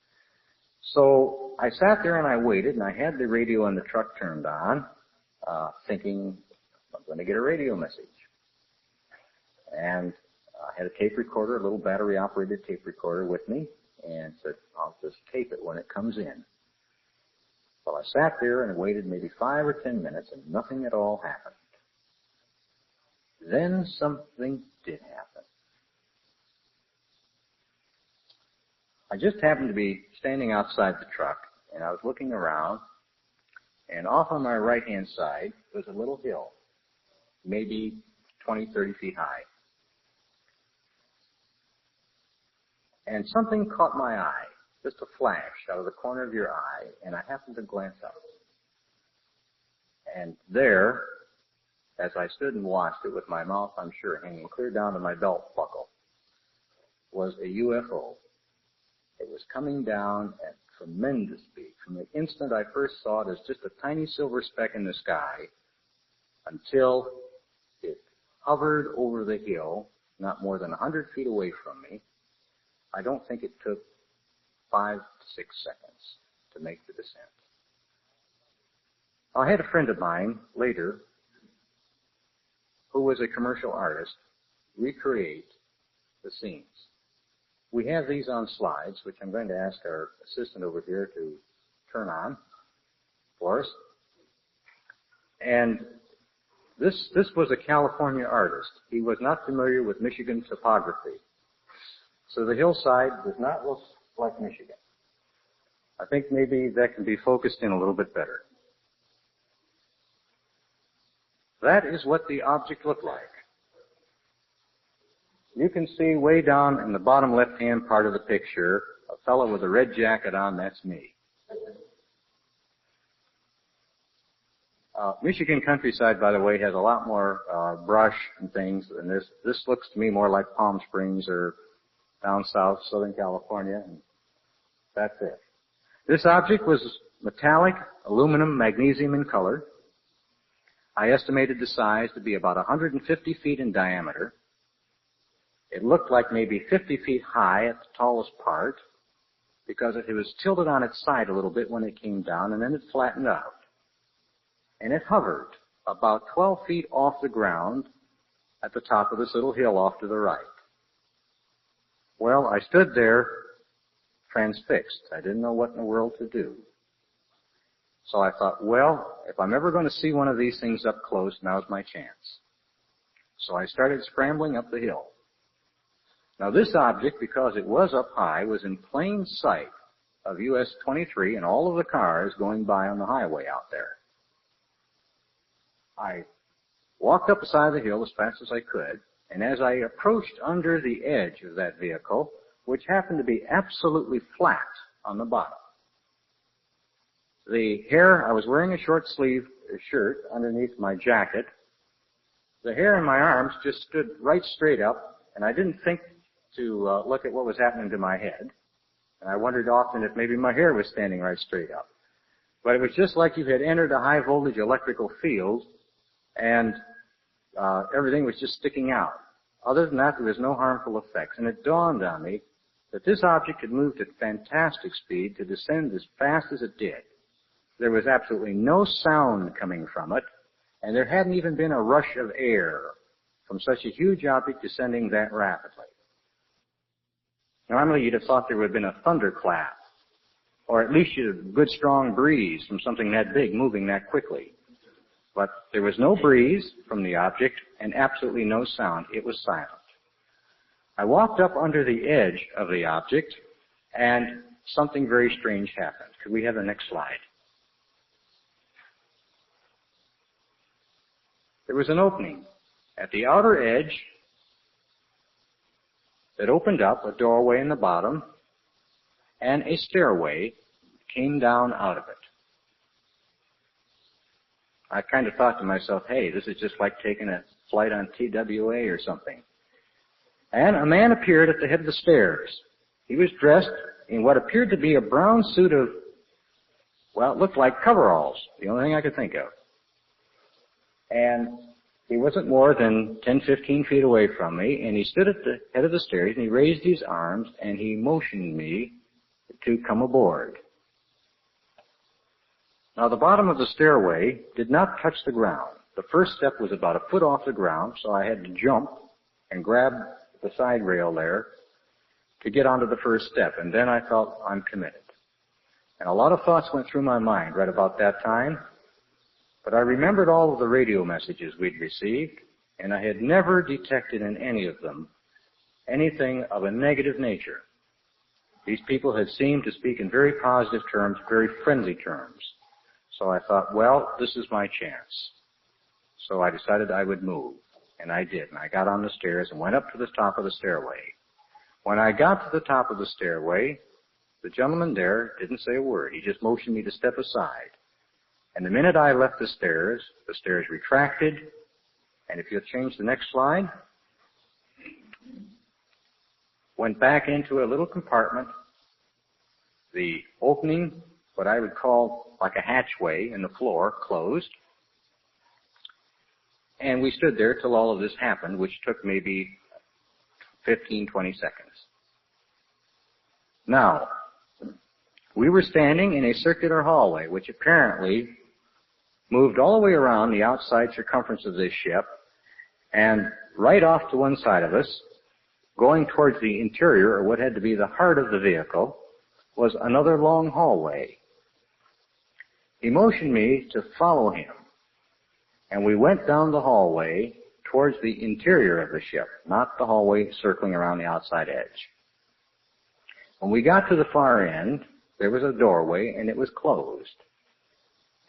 So I sat there and I waited, and I had the radio on the truck turned on, thinking I'm going to get a radio message. And I had a tape recorder, a little battery-operated tape recorder with me, and said, I'll just tape it when it comes in. Well, I sat there and waited maybe 5 or 10 minutes, and nothing at all happened. Then something did happen. I just happened to be standing outside the truck, and I was looking around, and off on my right-hand side was a little hill. maybe 20, 30 feet high. And something caught my eye, just a flash out of the corner of your eye, and I happened to glance up. And there, as I stood and watched it with my mouth, I'm sure, hanging clear down to my belt buckle, was a UFO. It was coming down at tremendous speed. From the instant I first saw it as just a tiny silver speck in the sky until it hovered over the hill, not more than 100 feet away from me. I don't think it took 5 to 6 seconds to make the descent. I had a friend of mine later who was a commercial artist recreate the scenes. We have these on slides, which I'm going to ask our assistant over here to turn on for us. And this was a California artist. He was not familiar with Michigan topography. So the hillside does not look like Michigan. I think maybe that can be focused in a little bit better. That is what the object looked like. You can see way down in the bottom left-hand part of the picture, a fellow with a red jacket on, that's me. Michigan countryside, by the way, has a lot more brush and things, and this looks to me more like Palm Springs or down south, Southern California, and that's it. This object was metallic, aluminum, magnesium in color. I estimated the size to be about 150 feet in diameter. It looked like maybe 50 feet high at the tallest part because it was tilted on its side a little bit when it came down, and then it flattened out. And it hovered about 12 feet off the ground at the top of this little hill off to the right. Well, I stood there transfixed. I didn't know what in the world to do. So I thought, well, if I'm ever going to see one of these things up close, now's my chance. So I started scrambling up the hill. Now this object, because it was up high, was in plain sight of US 23 and all of the cars going by on the highway out there. I walked up the side of the hill as fast as I could, and as I approached under the edge of that vehicle, which happened to be absolutely flat on the bottom, the hair, I was wearing a short sleeve shirt underneath my jacket, the hair in my arms just stood right straight up, and I didn't think to look at what was happening to my head. And I wondered often if maybe my hair was standing right straight up. But it was just like you had entered a high voltage electrical field and everything was just sticking out. Other than that, there was no harmful effects. And it dawned on me that this object had moved at fantastic speed to descend as fast as it did. There was absolutely no sound coming from it, and there hadn't even been a rush of air from such a huge object descending that rapidly. Normally, you'd have thought there would have been a thunderclap, or at least a good strong breeze from something that big moving that quickly. But there was no breeze from the object and absolutely no sound. It was silent. I walked up under the edge of the object, and something very strange happened. Could we have the next slide? There was an opening at the outer edge that opened up, a doorway in the bottom, and a stairway came down out of it. I kind of thought to myself, hey, this is just like taking a flight on TWA or something. And a man appeared at the head of the stairs. He was dressed in what appeared to be a brown suit of, well, it looked like coveralls, the only thing I could think of. And he wasn't more than 10, 15 feet away from me, and he stood at the head of the stairs, and he raised his arms, and he motioned me to come aboard. Now, the bottom of the stairway did not touch the ground. The first step was about a foot off the ground, so I had to jump and grab the side rail there to get onto the first step, and then I felt I'm committed. And a lot of thoughts went through my mind right about that time. But I remembered all of the radio messages we'd received, and I had never detected in any of them anything of a negative nature. These people had seemed to speak in very positive terms, very friendly terms. So I thought, well, this is my chance. So I decided I would move, and I did. And I got on the stairs and went up to the top of the stairway. When I got to the top of the stairway, the gentleman there didn't say a word. He just motioned me to step aside. And the minute I left the stairs retracted. And if you'll change the next slide, went back into a little compartment. The opening, what I would call like a hatchway in the floor, closed. And we stood there till all of this happened, which took maybe 15, 20 seconds. Now, we were standing in a circular hallway, which apparently moved all the way around the outside circumference of this ship, and right off to one side of us, going towards the interior, or what had to be the heart of the vehicle, was another long hallway. He motioned me to follow him, and we went down the hallway towards the interior of the ship, not the hallway circling around the outside edge. When we got to the far end, there was a doorway, and it was closed.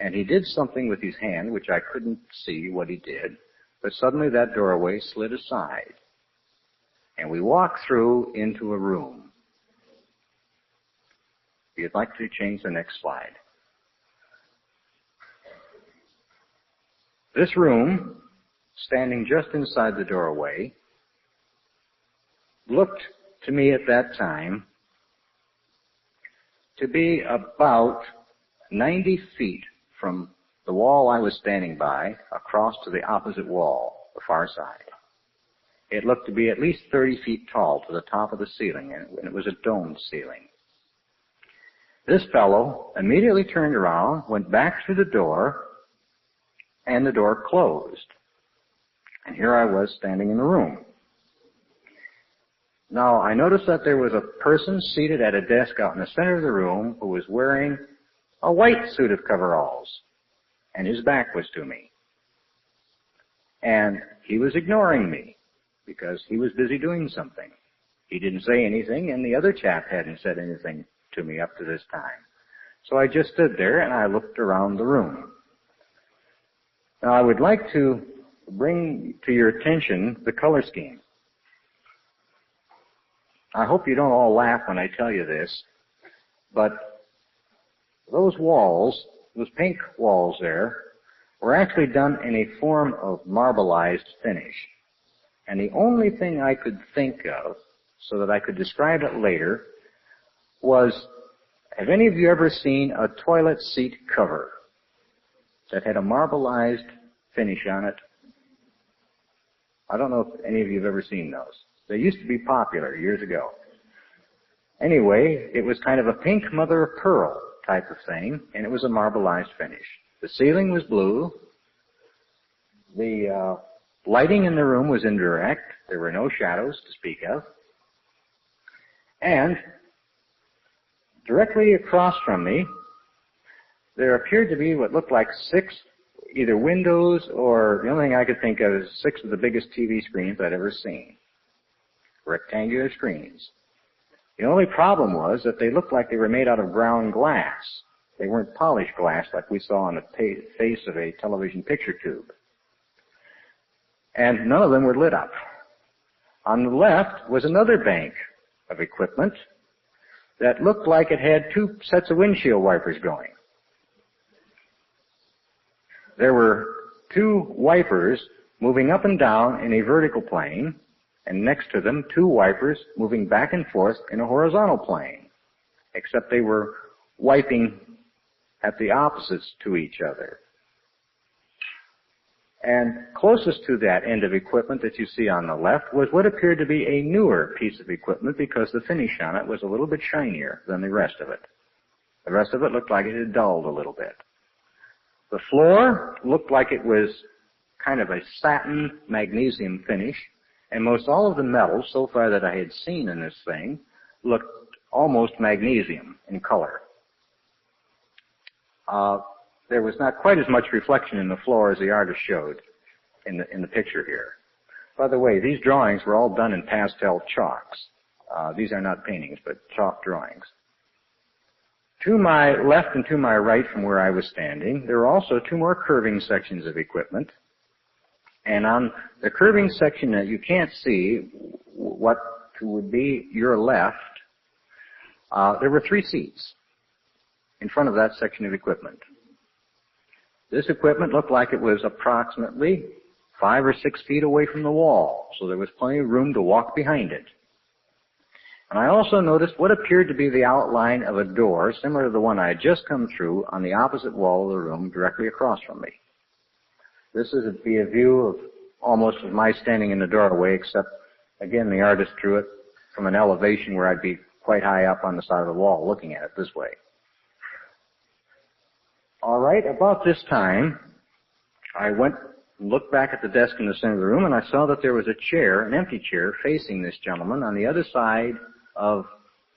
And he did something with his hand, which I couldn't see what he did, but suddenly that doorway slid aside. And we walked through into a room. If you'd like to change the next slide. This room, standing just inside the doorway, looked to me at that time to be about 90 feet from the wall I was standing by across to the opposite wall, the far side. It looked to be at least 30 feet tall to the top of the ceiling, and it was a domed ceiling. This fellow immediately turned around, went back through the door, and the door closed. And here I was standing in the room. Now, I noticed that there was a person seated at a desk out in the center of the room who was wearing a white suit of coveralls, and his back was to me. And he was ignoring me because he was busy doing something. He didn't say anything, and the other chap hadn't said anything to me up to this time. So I just stood there and I looked around the room. Now, I would like to bring to your attention the color scheme. I hope you don't all laugh when I tell you this, but those walls, those pink walls there, were actually done in a form of marbleized finish. And the only thing I could think of, so that I could describe it later, was, have any of you ever seen a toilet seat cover that had a marbleized finish on it? I don't know if any of you have ever seen those. They used to be popular years ago. Anyway, it was kind of a pink mother of pearl type of thing, and it was a marbleized finish. The ceiling was blue. The lighting in the room was indirect. There were no shadows to speak of. And directly across from me, there appeared to be what looked like 6 either windows, or the only thing I could think of is 6 of the biggest TV screens I'd ever seen. Rectangular screens. The only problem was that they looked like they were made out of ground glass. They weren't polished glass like we saw on the face of a television picture tube. And none of them were lit up. On the left was another bank of equipment that looked like it had 2 sets of windshield wipers going. There were 2 wipers moving up and down in a vertical plane, and next to them 2 wipers moving back and forth in a horizontal plane, except they were wiping at the opposites to each other. And closest to that end of equipment that you see on the left was what appeared to be a newer piece of equipment because the finish on it was a little bit shinier than the rest of it. The rest of it looked like it had dulled a little bit. The floor looked like it was kind of a satin magnesium finish, and most all of the metals so far that I had seen in this thing looked almost magnesium in color. There was not quite as much reflection in the floor as the artist showed in the picture here. By the way, these drawings were all done in pastel chalks. These are not paintings, but chalk drawings. To my left and to my right from where I was standing, there were also 2 more curving sections of equipment, And on the curving section that you can't see, what would be your left, there were 3 seats in front of that section of equipment. This equipment looked like it was approximately 5 or 6 feet away from the wall, so there was plenty of room to walk behind it. And I also noticed what appeared to be the outline of a door similar to the one I had just come through on the opposite wall of the room directly across from me. This would be a view of almost of my standing in the doorway, except, again, the artist drew it from an elevation where I'd be quite high up on the side of the wall looking at it this way. All right, about this time, I went and looked back at the desk in the center of the room, and I saw that there was a chair, an empty chair, facing this gentleman on the other side of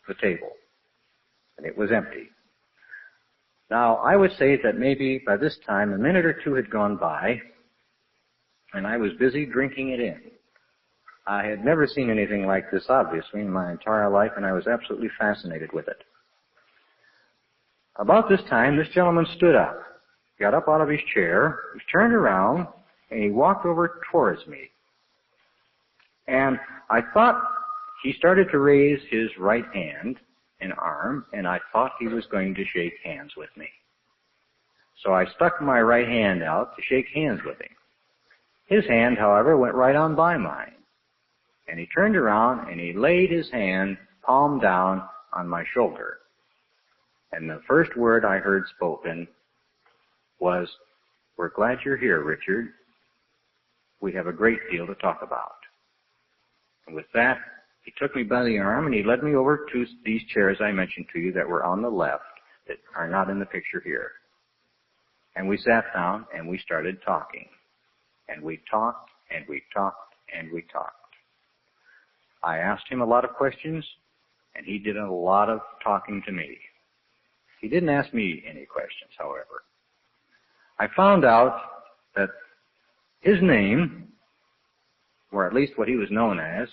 the table. And it was empty. Now, I would say that maybe by this time, a minute or 2 had gone by, and I was busy drinking it in. I had never seen anything like this, obviously, in my entire life, and I was absolutely fascinated with it. About this time, this gentleman stood up, got up out of his chair, he turned around, and he walked over towards me. And I thought he started to raise his right hand and arm, and I thought he was going to shake hands with me. So I stuck my right hand out to shake hands with him. His hand, however, went right on by mine. And he turned around and he laid his hand, palm down, on my shoulder. And the first word I heard spoken was, "We're glad you're here, Richard. We have a great deal to talk about." And with that, he took me by the arm and he led me over to these chairs I mentioned to you that were on the left, that are not in the picture here. And we sat down and we started talking. And we talked and we talked and we talked. I asked him a lot of questions, and he did a lot of talking to me. He didn't ask me any questions, however. I found out that his name, or at least what he was known as,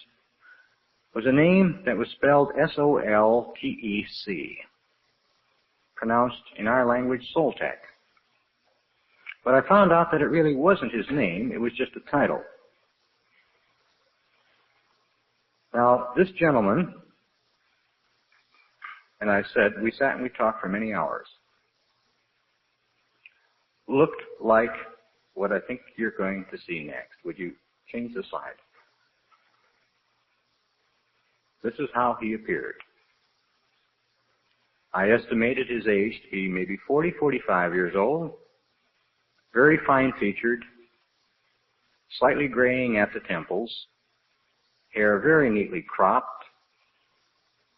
was a name that was spelled Soltec, pronounced in our language Soltec. But I found out that it really wasn't his name, it was just a title. Now, this gentleman, and I said, we sat and we talked for many hours, looked like what I think you're going to see next. Would you change the slide? This is how he appeared. I estimated his age to be maybe 40, 45 years old, very fine-featured, slightly graying at the temples, hair very neatly cropped.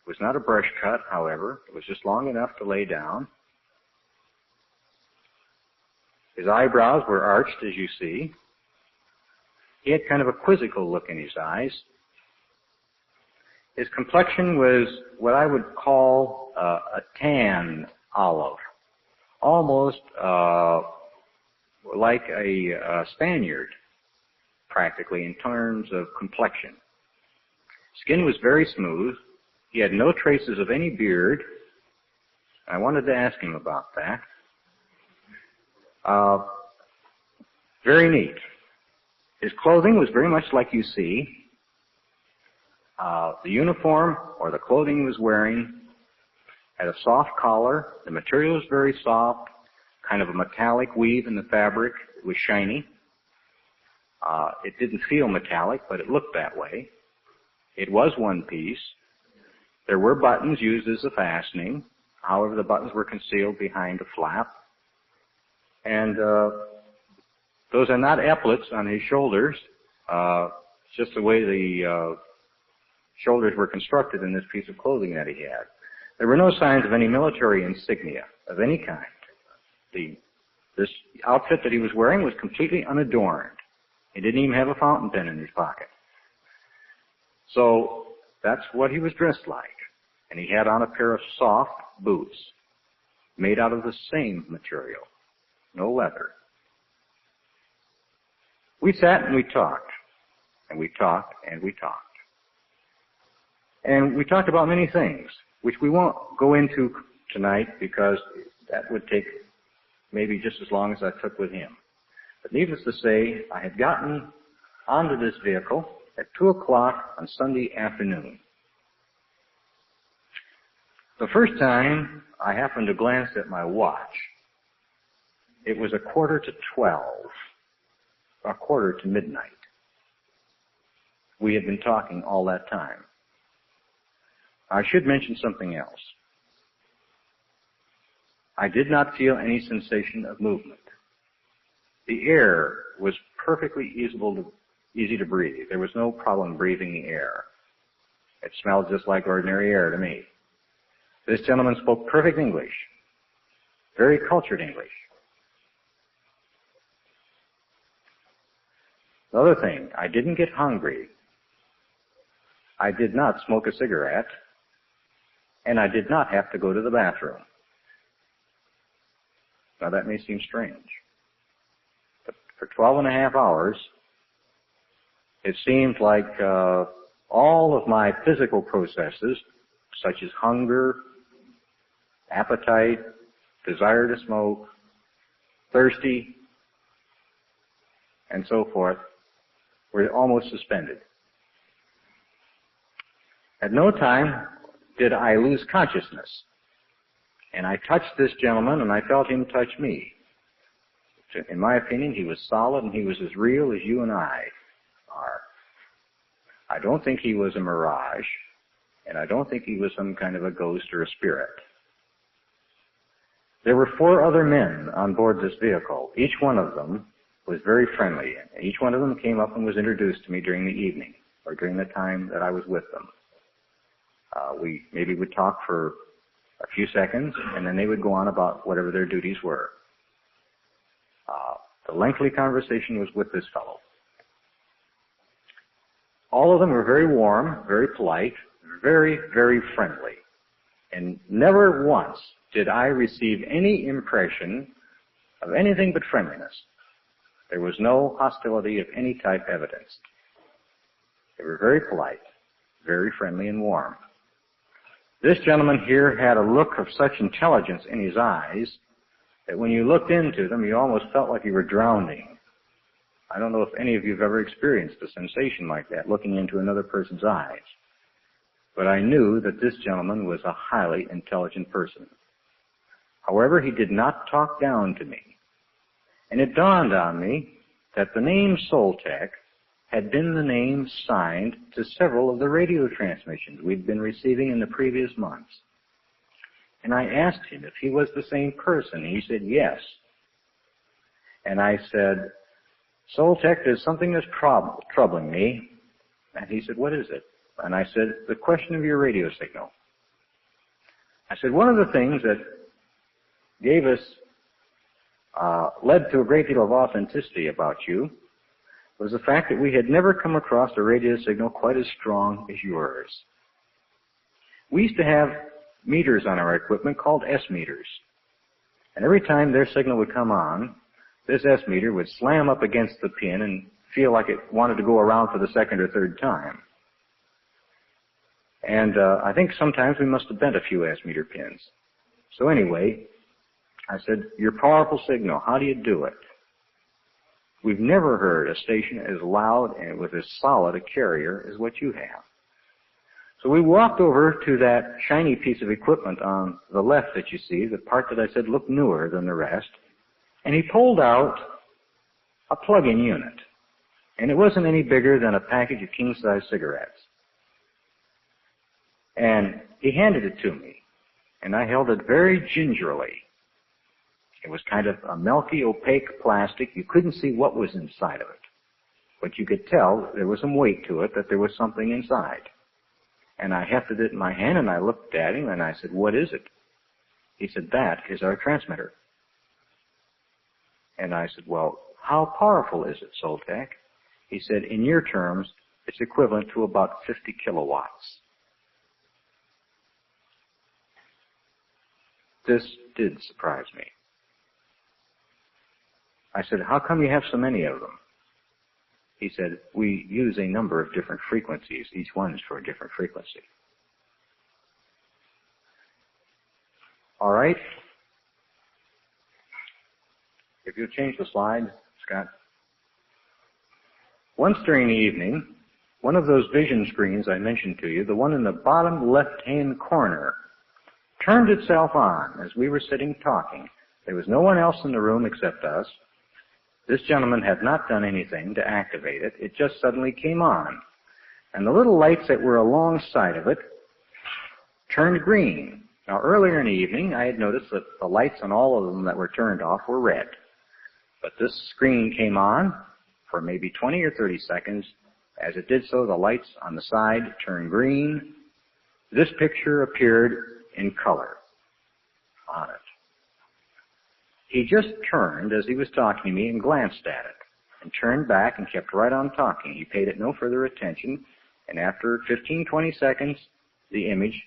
It was not a brush cut, however. It was just long enough to lay down. His eyebrows were arched, as you see. He had kind of a quizzical look in his eyes. His complexion was what I would call a tan olive, almost like a Spaniard, practically, in terms of complexion. Skin was very smooth. He had no traces of any beard. I wanted to ask him about that. Very neat. His clothing was very much like you see. The uniform or the clothing he was wearing had a soft collar. The material was very soft, kind of a metallic weave in the fabric. It was shiny. It didn't feel metallic, but it looked that way. It was one piece. There were buttons used as a fastening. However, the buttons were concealed behind a flap. And those are not epaulets on his shoulders. It's just the way the shoulders were constructed in this piece of clothing that he had. There were no signs of any military insignia of any kind. This outfit that he was wearing was completely unadorned. He didn't even have a fountain pen in his pocket. So that's what he was dressed like. And he had on a pair of soft boots made out of the same material. No leather. We sat and we talked. And we talked and we talked. And we talked about many things, which we won't go into tonight because that would take maybe just as long as I took with him. But needless to say, I had gotten onto this vehicle at 2 o'clock on Sunday afternoon. The first time I happened to glance at my watch, it was 11:45, a quarter to midnight. We had been talking all that time. I should mention something else. I did not feel any sensation of movement. The air was perfectly easy to breathe. There was no problem breathing the air. It smelled just like ordinary air to me. This gentleman spoke perfect English, very cultured English. Another thing, I didn't get hungry. I did not smoke a cigarette, and I did not have to go to the bathroom. Now that may seem strange, but for 12 and a half hours, it seemed like all of my physical processes, such as hunger, appetite, desire to smoke, thirsty, and so forth, were almost suspended. At no time did I lose consciousness. And I touched this gentleman, and I felt him touch me. In my opinion, he was solid, and he was as real as you and I are. I don't think he was a mirage, and I don't think he was some kind of a ghost or a spirit. There were 4 other men on board this vehicle. Each one of them was very friendly. Each one of them came up and was introduced to me during the evening, or during the time that I was with them. We maybe would talk for a few seconds, and then they would go on about whatever their duties were. The lengthy conversation was with this fellow. All of them were very warm, very polite, very, very friendly. And never once did I receive any impression of anything but friendliness. There was no hostility of any type evidenced. They were very polite, very friendly and warm. This gentleman here had a look of such intelligence in his eyes that when you looked into them, you almost felt like you were drowning. I don't know if any of you have ever experienced a sensation like that, looking into another person's eyes. But I knew that this gentleman was a highly intelligent person. However, he did not talk down to me. And it dawned on me that the name Soltec had been the name signed to several of the radio transmissions we'd been receiving in the previous months. And I asked him if he was the same person. He said yes. And I said, Soltec, there's something that's troubling me. And he said, what is it? And I said, the question of your radio signal. I said, one of the things that gave us, led to a great deal of authenticity about you was the fact that we had never come across a radio signal quite as strong as yours. We used to have meters on our equipment called S-meters. And every time their signal would come on, this S-meter would slam up against the pin and feel like it wanted to go around for the second or third time. And I think sometimes we must have bent a few S-meter pins. So anyway, I said, your powerful signal, how do you do it? We've never heard a station as loud and with as solid a carrier as what you have. So we walked over to that shiny piece of equipment on the left that you see, the part that I said looked newer than the rest, and he pulled out a plug-in unit. And it wasn't any bigger than a package of king-size cigarettes. And he handed it to me, and I held it very gingerly. It was kind of a milky, opaque plastic. You couldn't see what was inside of it. But you could tell there was some weight to it, that there was something inside. And I hefted it in my hand, and I looked at him, and I said, what is it? He said, that is our transmitter. And I said, well, how powerful is it, Soltec? He said, in your terms, it's equivalent to about 50 kilowatts. This did surprise me. I said, how come you have so many of them? He said, we use a number of different frequencies. Each one is for a different frequency. All right. If you'll change the slide, Scott. Once during the evening, one of those vision screens I mentioned to you, the one in the bottom left-hand corner, turned itself on as we were sitting talking. There was no one else in the room except us. This gentleman had not done anything to activate it. It just suddenly came on. And the little lights that were alongside of it turned green. Now, earlier in the evening, I had noticed that the lights on all of them that were turned off were red. But this screen came on for maybe 20 or 30 seconds. As it did so, the lights on the side turned green. This picture appeared in color on it. He just turned as he was talking to me and glanced at it and turned back and kept right on talking. He paid it no further attention, and after 15, 20 seconds, the image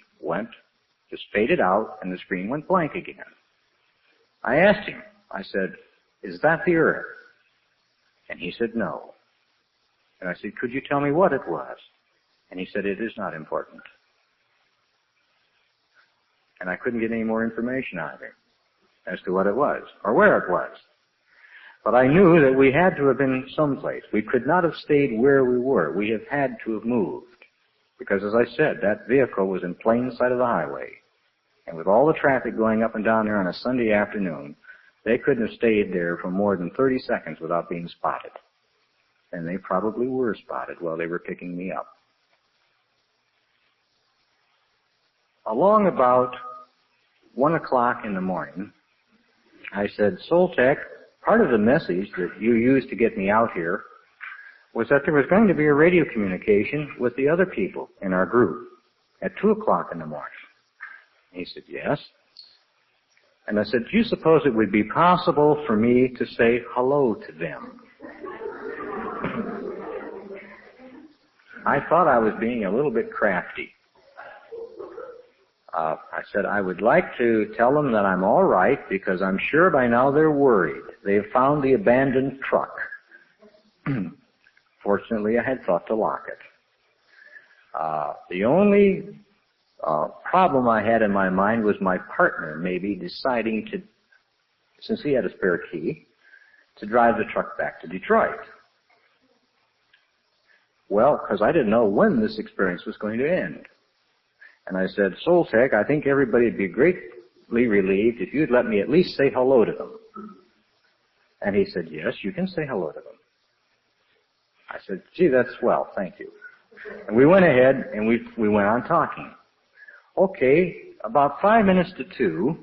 just faded out, and the screen went blank again. I asked him, I said, "Is that the Earth?" And he said, "No." And I said, "Could you tell me what it was?" And he said, "It is not important." And I couldn't get any more information out of him as to what it was or where it was. But I knew that we had to have been someplace. We could not have stayed where we were. We have had to have moved. Because, as I said, that vehicle was in plain sight of the highway. And with all the traffic going up and down there on a Sunday afternoon, they couldn't have stayed there for more than 30 seconds without being spotted. And they probably were spotted while they were picking me up. Along about 1 o'clock in the morning, I said, "Soltec, part of the message that you used to get me out here was that there was going to be a radio communication with the other people in our group at 2 o'clock in the morning." He said, "Yes." And I said, "Do you suppose it would be possible for me to say hello to them?" I thought I was being a little bit crafty. I said, "I would like to tell them that I'm all right because I'm sure by now they're worried. They've found the abandoned truck." Fortunately, I had thought to lock it. The only problem I had in my mind was my partner maybe deciding to, since he had a spare key, to drive the truck back to Detroit. Well, because I didn't know when this experience was going to end. And I said, "Soltec, I think everybody would be greatly relieved if you'd let me at least say hello to them." And he said, "Yes, you can say hello to them." I said, "Gee, that's swell, thank you." And we went ahead and we went on talking. Okay, about 5 minutes to 2,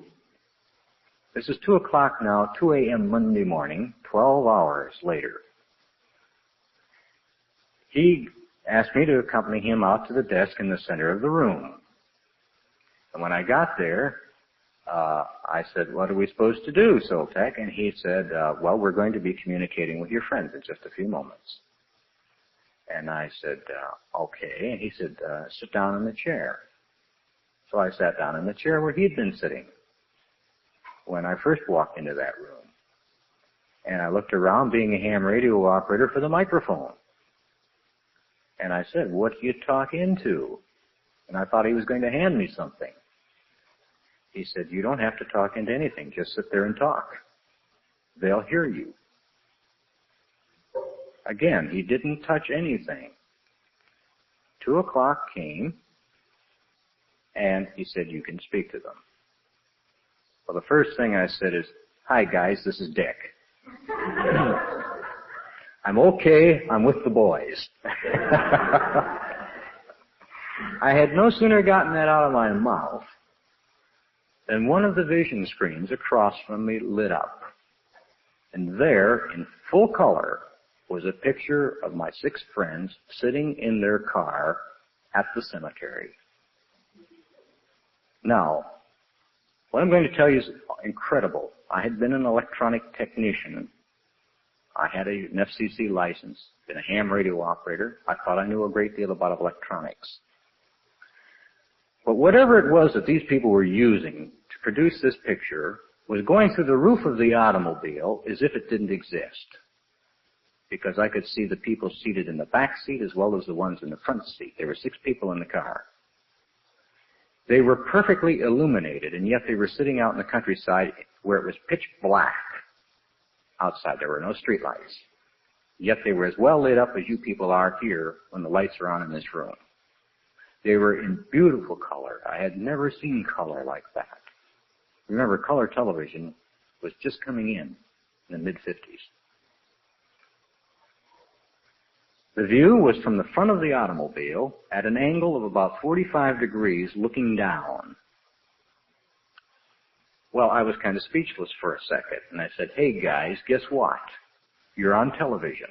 this is 2 o'clock now, 2 a.m. Monday morning, 12 hours later. He asked me to accompany him out to the desk in the center of the room. And when I got there, I said, "What are we supposed to do, Soltec?" And he said, "Well, we're going to be communicating with your friends in just a few moments." And I said, "Okay." And he said, "Sit down in the chair." So I sat down in the chair where he'd been sitting when I first walked into that room. And I looked around, being a ham radio operator, for the microphone. And I said, "What do you talk into?" And I thought he was going to hand me something. He said, "You don't have to talk into anything. Just sit there and talk. They'll hear you." Again, he didn't touch anything. 2 o'clock came, and he said, "You can speak to them." Well, the first thing I said is, "Hi, guys, this is Dick." "I'm okay. I'm with the boys." I had no sooner gotten that out of my mouth than one of the vision screens across from me lit up. And there, in full color, was a picture of my 6 friends sitting in their car at the cemetery. Now, what I'm going to tell you is incredible. I had been an electronic technician. I had an FCC license, been a ham radio operator. I thought I knew a great deal about electronics. But whatever it was that these people were using to produce this picture was going through the roof of the automobile as if it didn't exist. Because I could see the people seated in the back seat as well as the ones in the front seat. There were 6 people in the car. They were perfectly illuminated, and yet they were sitting out in the countryside where it was pitch black. outside. There were no street lights. Yet they were as well lit up as you people are here when the lights are on in this room. They were in beautiful color. I had never seen color like that. Remember, color television was just coming in the mid-50s. The view was from the front of the automobile at an angle of about 45 degrees looking down. Well, I was kind of speechless for a second, and I said, "Hey, guys, guess what? You're on television."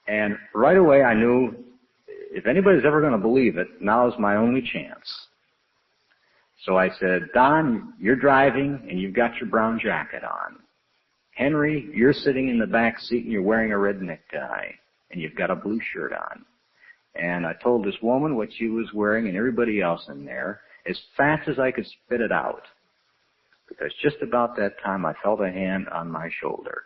And right away I knew if anybody's ever going to believe it, now's my only chance. So I said, "Don, you're driving and you've got your brown jacket on. Henry, you're sitting in the back seat and you're wearing a red necktie and you've got a blue shirt on." And I told this woman what she was wearing and everybody else in there as fast as I could spit it out. Because just about that time I felt a hand on my shoulder.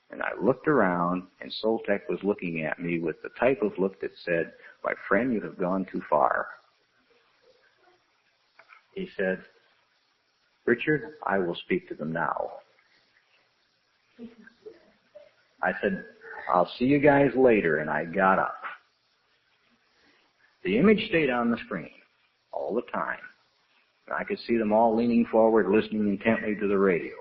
And I looked around and Soltec was looking at me with the type of look that said, "My friend, you have gone too far." He said, "Richard, I will speak to them now." I said, "I'll see you guys later," and I got up. The image stayed on the screen all the time. And I could see them all leaning forward, listening intently to the radio.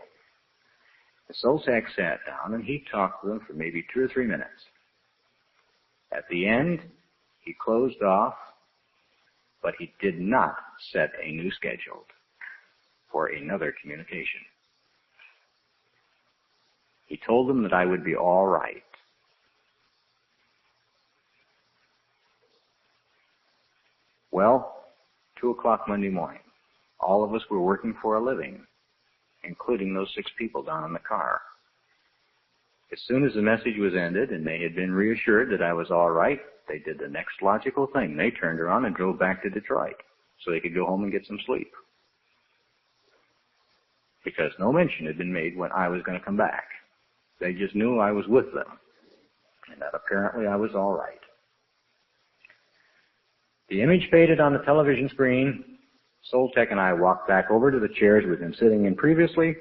The Soltec sat down and he talked to them for maybe 2 or 3 minutes. At the end, he closed off, but he did not set a new schedule for another communication. He told them that I would be all right. Well, 2 o'clock Monday morning, all of us were working for a living, including those 6 people down in the car. As soon as the message was ended and they had been reassured that I was all right, they did the next logical thing. They turned around and drove back to Detroit so they could go home and get some sleep. Because no mention had been made when I was going to come back. They just knew I was with them and that apparently I was all right. The image faded on the television screen. Soltec and I walked back over to the chairs we'd been sitting in previously,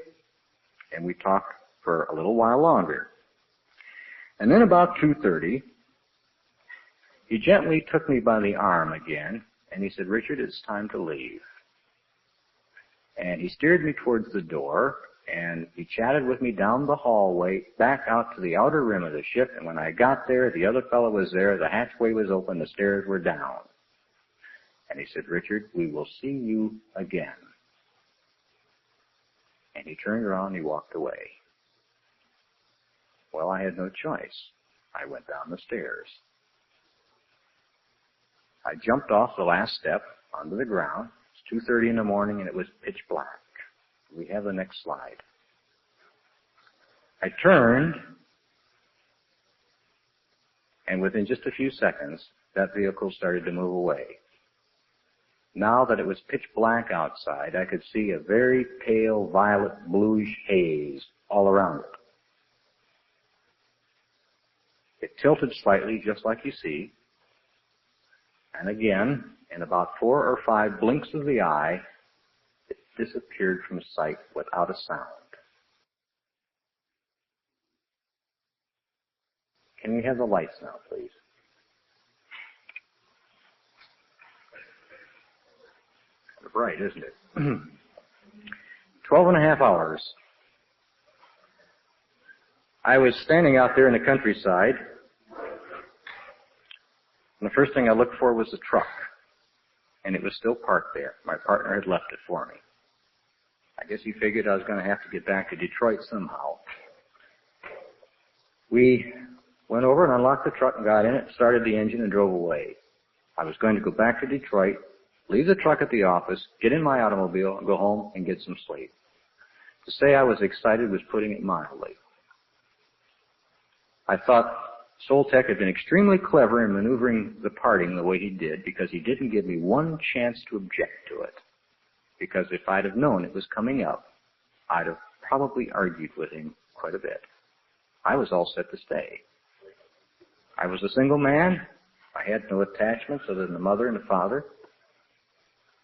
and we talked for a little while longer. And then about 2:30, he gently took me by the arm again, and he said, "Richard, it's time to leave." And he steered me towards the door, and he chatted with me down the hallway, back out to the outer rim of the ship, and when I got there, the other fellow was there, the hatchway was open, the stairs were down. And he said, "Richard, we will see you again." And he turned around and he walked away. Well, I had no choice. I went down the stairs. I jumped off the last step onto the ground. It's 2:30 in the morning and it was pitch black. We have the next slide. I turned, and within just a few seconds, that vehicle started to move away. Now that it was pitch black outside, I could see a very pale violet bluish haze all around it. It tilted slightly, just like you see. And again, in about 4 or 5 blinks of the eye, it disappeared from sight without a sound. Can we have the lights now, please? Bright, isn't it? 12 and a half hours. I was standing out there in the countryside, and the first thing I looked for was the truck, and it was still parked there. My partner had left it for me. I guess he figured I was going to have to get back to Detroit somehow. We went over and unlocked the truck and got in it, started the engine, and drove away. I was going to go back to Detroit, leave the truck at the office, get in my automobile, and go home and get some sleep. To say I was excited was putting it mildly. I thought Soltec had been extremely clever in maneuvering the parting the way he did because he didn't give me one chance to object to it. Because if I'd have known it was coming up, I'd have probably argued with him quite a bit. I was all set to stay. I was a single man. I had no attachments other than the mother and the father.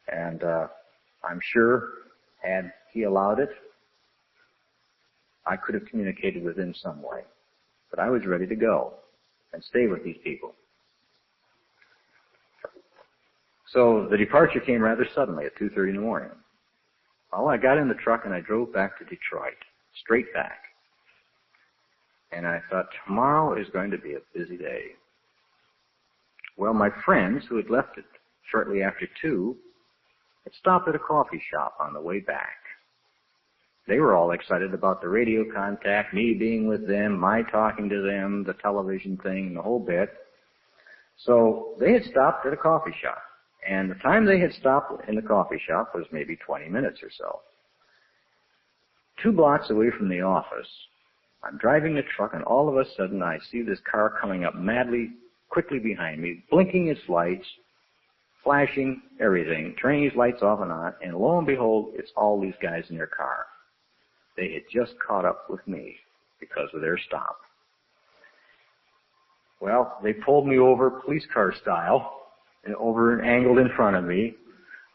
And I'm sure, had he allowed it, I could have communicated with him some way. But I was ready to go and stay with these people. So the departure came rather suddenly at 2:30 in the morning. Well, I got in the truck and I drove back to Detroit, straight back. And I thought, tomorrow is going to be a busy day. Well, my friends, who had left it shortly after 2, had stopped at a coffee shop on the way back. They were all excited about the radio contact, me being with them, my talking to them, the television thing, the whole bit. So they had stopped at a coffee shop. And the time they had stopped in the coffee shop was maybe 20 minutes or so. 2 blocks away from the office, I'm driving the truck, and all of a sudden I see this car coming up madly, quickly behind me, blinking its lights, flashing everything, turning his lights off and on, and lo and behold, it's all these guys in their car. They had just caught up with me because of their stop. Well, they pulled me over police car style, and over and angled in front of me.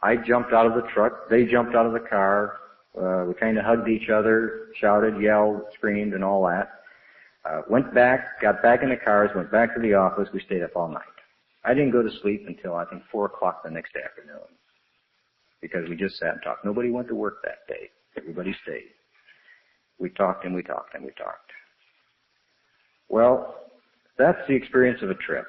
I jumped out of the truck. They jumped out of the car. We kind of hugged each other, shouted, yelled, screamed, and all that. Went back, got back in the cars, went back to the office. We stayed up all night. I didn't go to sleep until, I think, 4 o'clock the next afternoon because we just sat and talked. Nobody went to work that day. Everybody stayed. We talked and we talked and we talked. Well, that's the experience of a trip.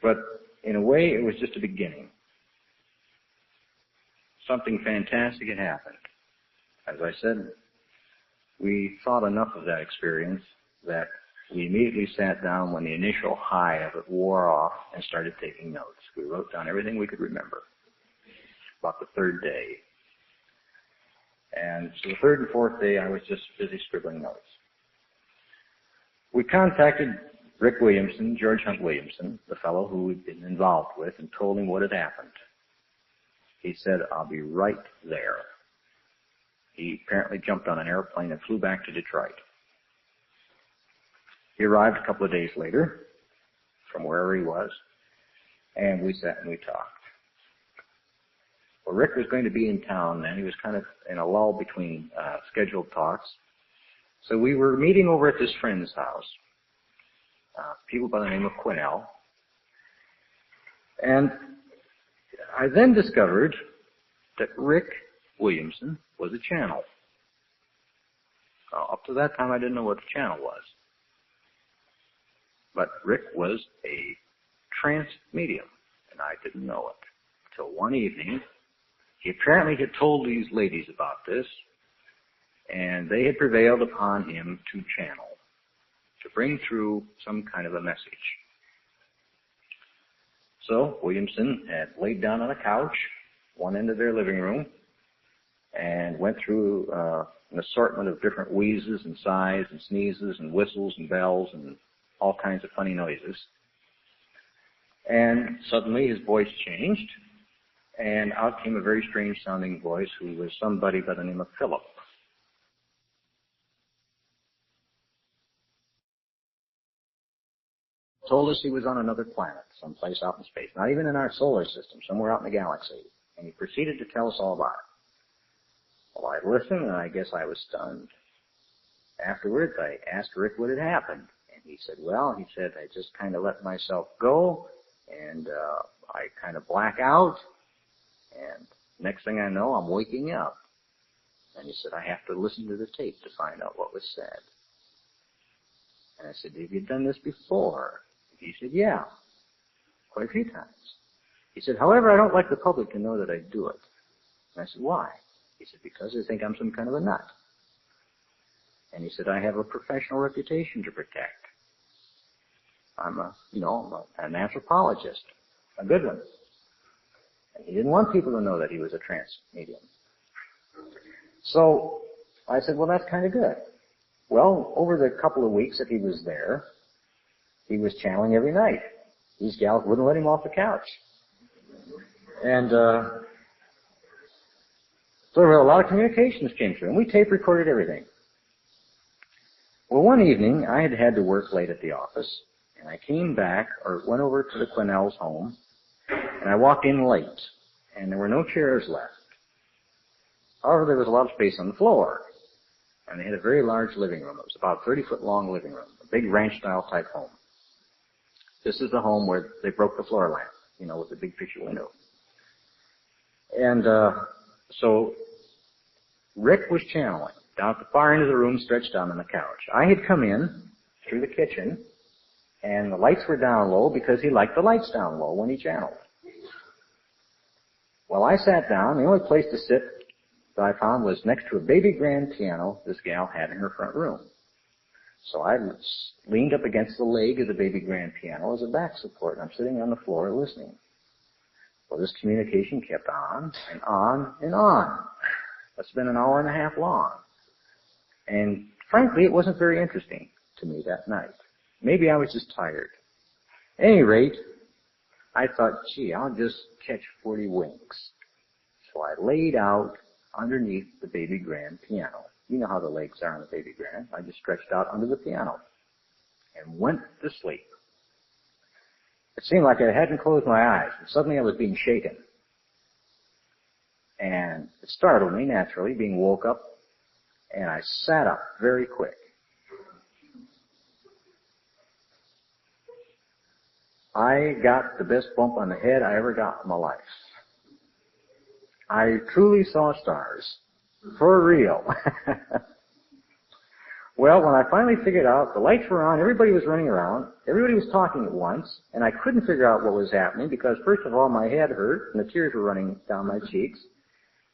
But in a way, it was just a beginning. Something fantastic had happened. As I said, we thought enough of that experience that we immediately sat down when the initial high of it wore off and started taking notes. We wrote down everything we could remember about the 3rd day. And so the 3rd and 4th day, I was just busy scribbling notes. We contacted Rick Williamson, George Hunt Williamson, the fellow who we'd been involved with, and told him what had happened. He said, I'll be right there. He apparently jumped on an airplane and flew back to Detroit. He arrived a couple of days later from wherever he was, and we sat and we talked. Well, Rick was going to be in town then. He was kind of in a lull between scheduled talks. So we were meeting over at this friend's house, people by the name of Quinnell. And I then discovered that Rick Williamson was a channel. Up to that time, I didn't know what a channel was. But Rick was a trance medium, and I didn't know it. Till one evening, he apparently had told these ladies about this, and they had prevailed upon him to channel, to bring through some kind of a message. So Williamson had laid down on a couch, one end of their living room, and went through an assortment of different wheezes and sighs and sneezes and whistles and bells and all kinds of funny noises. And suddenly his voice changed, and out came a very strange sounding voice who was somebody by the name of Philip. Told us he was on another planet, someplace out in space, not even in our solar system, somewhere out in the galaxy. And he proceeded to tell us all about it. Well, I listened, and I guess I was stunned. Afterwards, I asked Rick what had happened. And he said, I just kind of let myself go, and I kind of black out, and next thing I know, I'm waking up. And he said, I have to listen to the tape to find out what was said. And I said, have you done this before? He said, yeah, quite a few times. He said, however, I don't like the public to know that I do it. And I said, why? He said, because they think I'm some kind of a nut. And he said, I have a professional reputation to protect. I'm an anthropologist, a good one. And he didn't want people to know that he was a trance medium. So I said, well, that's kind of good. Well, over the couple of weeks that he was there, he was channeling every night. These gals wouldn't let him off the couch. And so there were a lot of communications came through, and we tape recorded everything. Well, one evening, I had to work late at the office, and I came back, or went over to the Quinnell's home, and I walked in late, and there were no chairs left. However, there was a lot of space on the floor. And they had a very large living room. It was about 30-foot long living room, a big ranch-style type home. This is the home where they broke the floor lamp, you know, with the big picture window. And so Rick was channeling down at the far end of the room, stretched out on the couch. I had come in through the kitchen, and the lights were down low because he liked the lights down low when he channeled. Well, I sat down. The only place to sit that I found was next to a baby grand piano this gal had in her front room. So I leaned up against the leg of the baby grand piano as a back support, and I'm sitting on the floor listening. Well, this communication kept on and on and on. It's been an hour and a half long. And frankly, it wasn't very interesting to me that night. Maybe I was just tired. At any rate, I thought, gee, I'll just catch 40 winks. So I laid out underneath the baby grand piano. You know how the legs are on the baby grand. I just stretched out under the piano and went to sleep. It seemed like I hadn't closed my eyes, and suddenly I was being shaken. And it startled me, naturally, being woke up, and I sat up very quick. I got the best bump on the head I ever got in my life. I truly saw stars. For real. Well, when I finally figured out, the lights were on, everybody was running around, everybody was talking at once, and I couldn't figure out what was happening because, first of all, my head hurt, and the tears were running down my cheeks,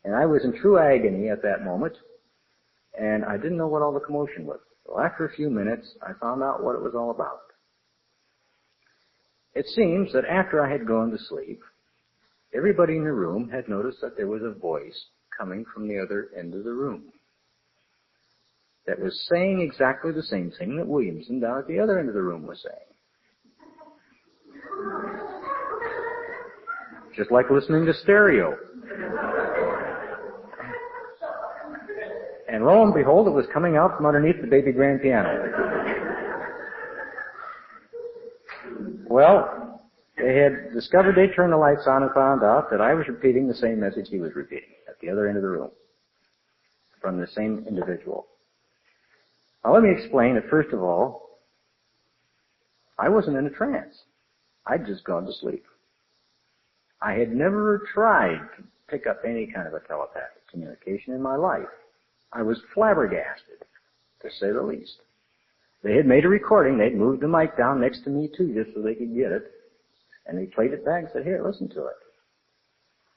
and I was in true agony at that moment, and I didn't know what all the commotion was. So after a few minutes, I found out what it was all about. It seems that after I had gone to sleep, everybody in the room had noticed that there was a voice coming from the other end of the room that was saying exactly the same thing that Williamson down at the other end of the room was saying. Just like listening to stereo. And lo and behold, it was coming out from underneath the baby grand piano. Well, they had discovered, they turned the lights on and found out that I was repeating the same message he was repeating at the other end of the room from the same individual. Now let me explain that first of all, I wasn't in a trance. I'd just gone to sleep. I had never tried to pick up any kind of a telepathic communication in my life. I was flabbergasted, to say the least. They had made a recording. They'd moved the mic down next to me, too, just so they could get it. And they played it back and said, here, listen to it.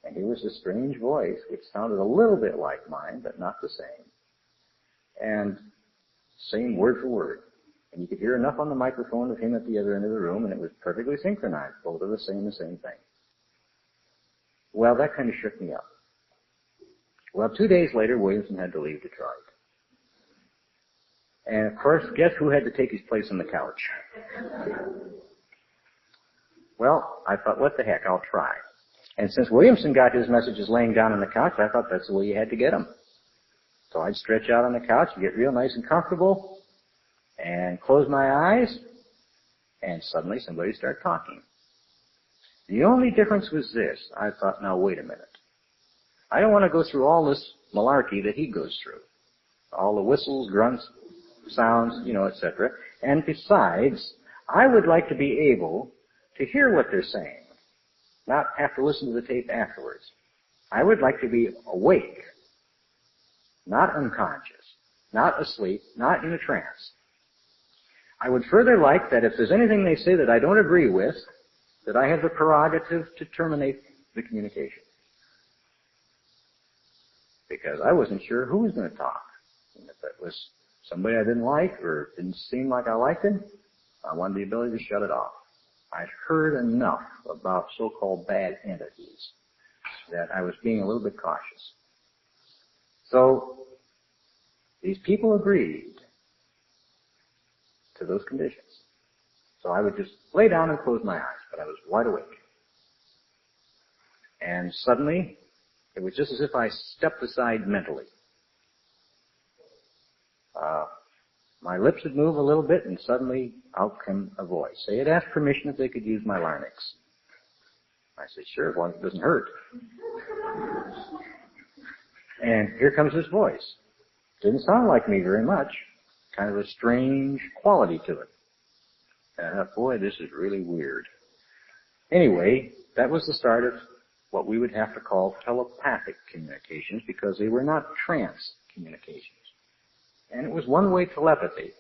And here was a strange voice, which sounded a little bit like mine, but not the same. And same word for word. And you could hear enough on the microphone of him at the other end of the room, and it was perfectly synchronized. Both of us saying the same thing. Well, that kind of shook me up. Well, 2 days later, Williamson had to leave Detroit. And, of course, guess who had to take his place on the couch? Well, I thought, what the heck, I'll try. And since Williamson got his messages laying down on the couch, I thought that's the way you had to get them. So I'd stretch out on the couch and get real nice and comfortable and close my eyes, and suddenly somebody started talking. The only difference was this. I thought, now wait a minute. I don't want to go through all this malarkey that he goes through. All the whistles, grunts, sounds, etc. And besides, I would like to be able to hear what they're saying, not have to listen to the tape afterwards. I would like to be awake, not unconscious, not asleep, not in a trance. I would further like that if there's anything they say that I don't agree with, that I have the prerogative to terminate the communication. Because I wasn't sure who was going to talk. And if it was somebody I didn't like or didn't seem like I liked him, I wanted the ability to shut it off. I'd heard enough about so-called bad entities that I was being a little bit cautious. So these people agreed to those conditions. So I would just lay down and close my eyes, but I was wide awake. And suddenly, it was just as if I stepped aside mentally. My lips would move a little bit, and suddenly out came a voice. They had asked permission if they could use my larynx. I said, sure, as long as it doesn't hurt. And here comes his voice. Didn't sound like me very much. Kind of a strange quality to it. And I thought, boy, this is really weird. Anyway, that was the start of what we would have to call telepathic communications, because they were not trance communications. And it was one-way telepathy.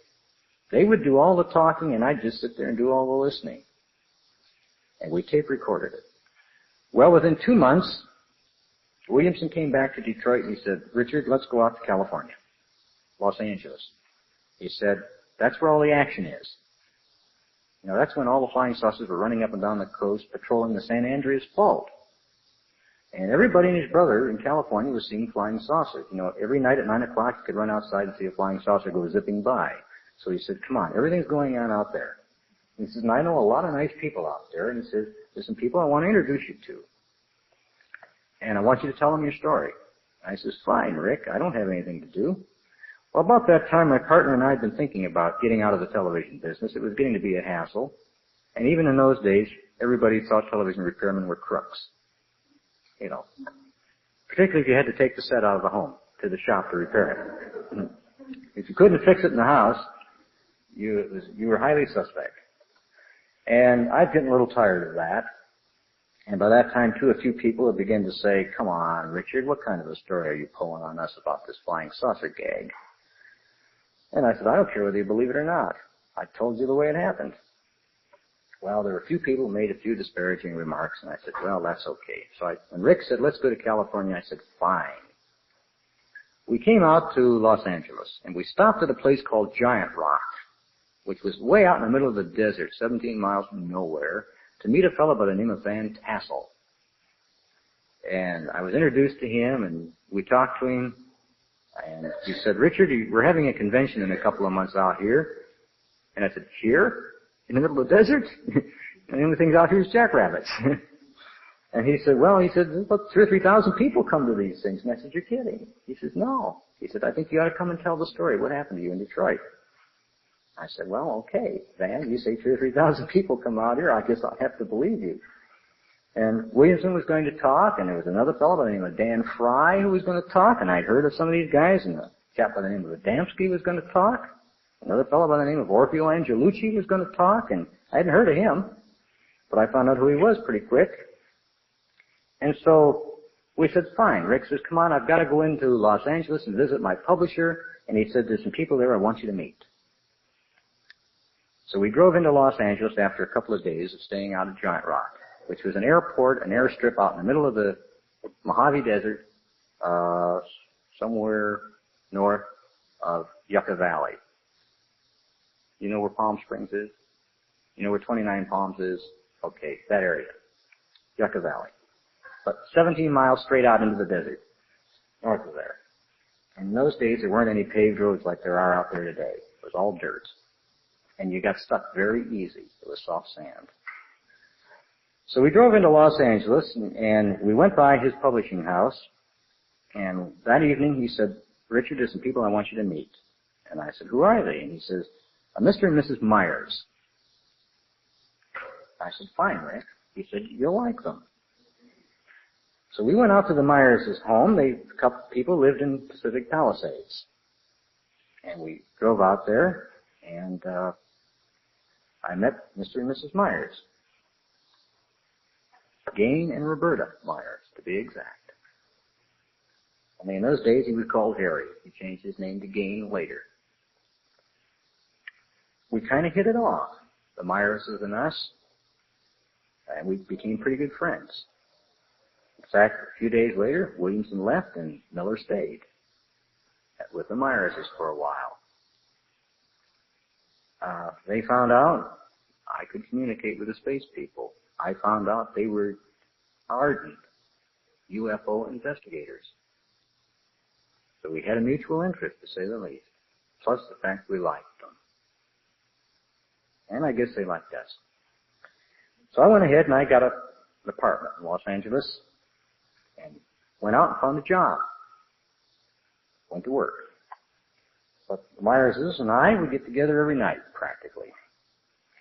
They would do all the talking, and I'd just sit there and do all the listening. And we tape recorded it. Well, within 2 months, Williamson came back to Detroit and he said, Richard, let's go out to California, Los Angeles. He said, that's where all the action is. You know, that's when all the flying saucers were running up and down the coast patrolling the San Andreas Fault. And everybody and his brother in California was seeing flying saucers. You know, every night at 9 o'clock you could run outside and see a flying saucer go zipping by. So he said, come on, everything's going on out there. And he says, and I know a lot of nice people out there. And he says, there's some people I want to introduce you to. And I want you to tell them your story. I says, fine, Rick, I don't have anything to do. Well, about that time, my partner and I had been thinking about getting out of the television business. It was getting to be a hassle. And even in those days, everybody thought television repairmen were crooks. You know, particularly if you had to take the set out of the home to the shop to repair it. If you couldn't fix it in the house, you were highly suspect. And I'd gotten a little tired of that. And by that time, too, a few people had begun to say, come on, Richard, what kind of a story are you pulling on us about this flying saucer gag? And I said, I don't care whether you believe it or not. I told you the way it happened. Well, there were a few people who made a few disparaging remarks, and I said, well, that's okay. So when Rick said, let's go to California, I said, fine. We came out to Los Angeles, and we stopped at a place called Giant Rock, which was way out in the middle of the desert, 17 miles from nowhere, to meet a fellow by the name of Van Tassel. And I was introduced to him, and we talked to him, and he said, Richard, we're having a convention in a couple of months out here. And I said, here? In the middle of the desert? And the only things out here is jackrabbits. And he said, well, there's about 2,000 or 3,000 people come to these things. And I said, you're kidding. He says, no. He said, I think you ought to come and tell the story. What happened to you in Detroit? I said, well, okay, Van, you say 2,000 or 3,000 people come out here. I guess I'll have to believe you. And Williamson was going to talk, and there was another fellow by the name of Dan Fry who was going to talk, and I'd heard of some of these guys, and a chap by the name of Adamski was going to talk. Another fellow by the name of Orfeo Angelucci was going to talk, and I hadn't heard of him, but I found out who he was pretty quick. And so we said, fine. Rick says, come on, I've got to go into Los Angeles and visit my publisher, and he said, there's some people there I want you to meet. So we drove into Los Angeles after a couple of days of staying out at Giant Rock, which was an airport, an airstrip out in the middle of the Mojave Desert, somewhere north of Yucca Valley. You know where Palm Springs is? You know where 29 Palms is? Okay, that area. Yucca Valley. But 17 miles straight out into the desert, north of there. And in those days, there weren't any paved roads like there are out there today. It was all dirt. And you got stuck very easy. It was soft sand. So we drove into Los Angeles, and we went by his publishing house. And that evening, he said, Richard, there's some people I want you to meet. And I said, who are they? And he says, Mr. and Mrs. Myers. I said, fine, Rick. He said, you'll like them. So we went out to the Myers' home. A couple people lived in Pacific Palisades. And we drove out there, and I met Mr. and Mrs. Myers. Gain and Roberta Myers, to be exact. Only in those days he was called Harry. He changed his name to Gain later. We kind of hit it off, the Myerses and us, and we became pretty good friends. In fact, a few days later, Williamson left and Miller stayed with the Myerses for a while. They found out I could communicate with the space people. I found out they were ardent UFO investigators. So we had a mutual interest, to say the least, plus the fact we liked them. And I guess they liked us. So I went ahead and I got an apartment in Los Angeles and went out and found a job. Went to work. But the Myerses and I would get together every night, practically.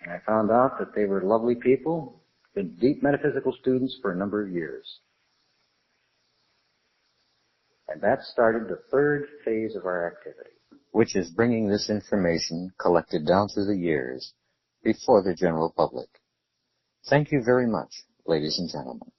And I found out that they were lovely people, been deep metaphysical students for a number of years. And that started the third phase of our activity, which is bringing this information collected down through the years before the general public. Thank you very much, ladies and gentlemen.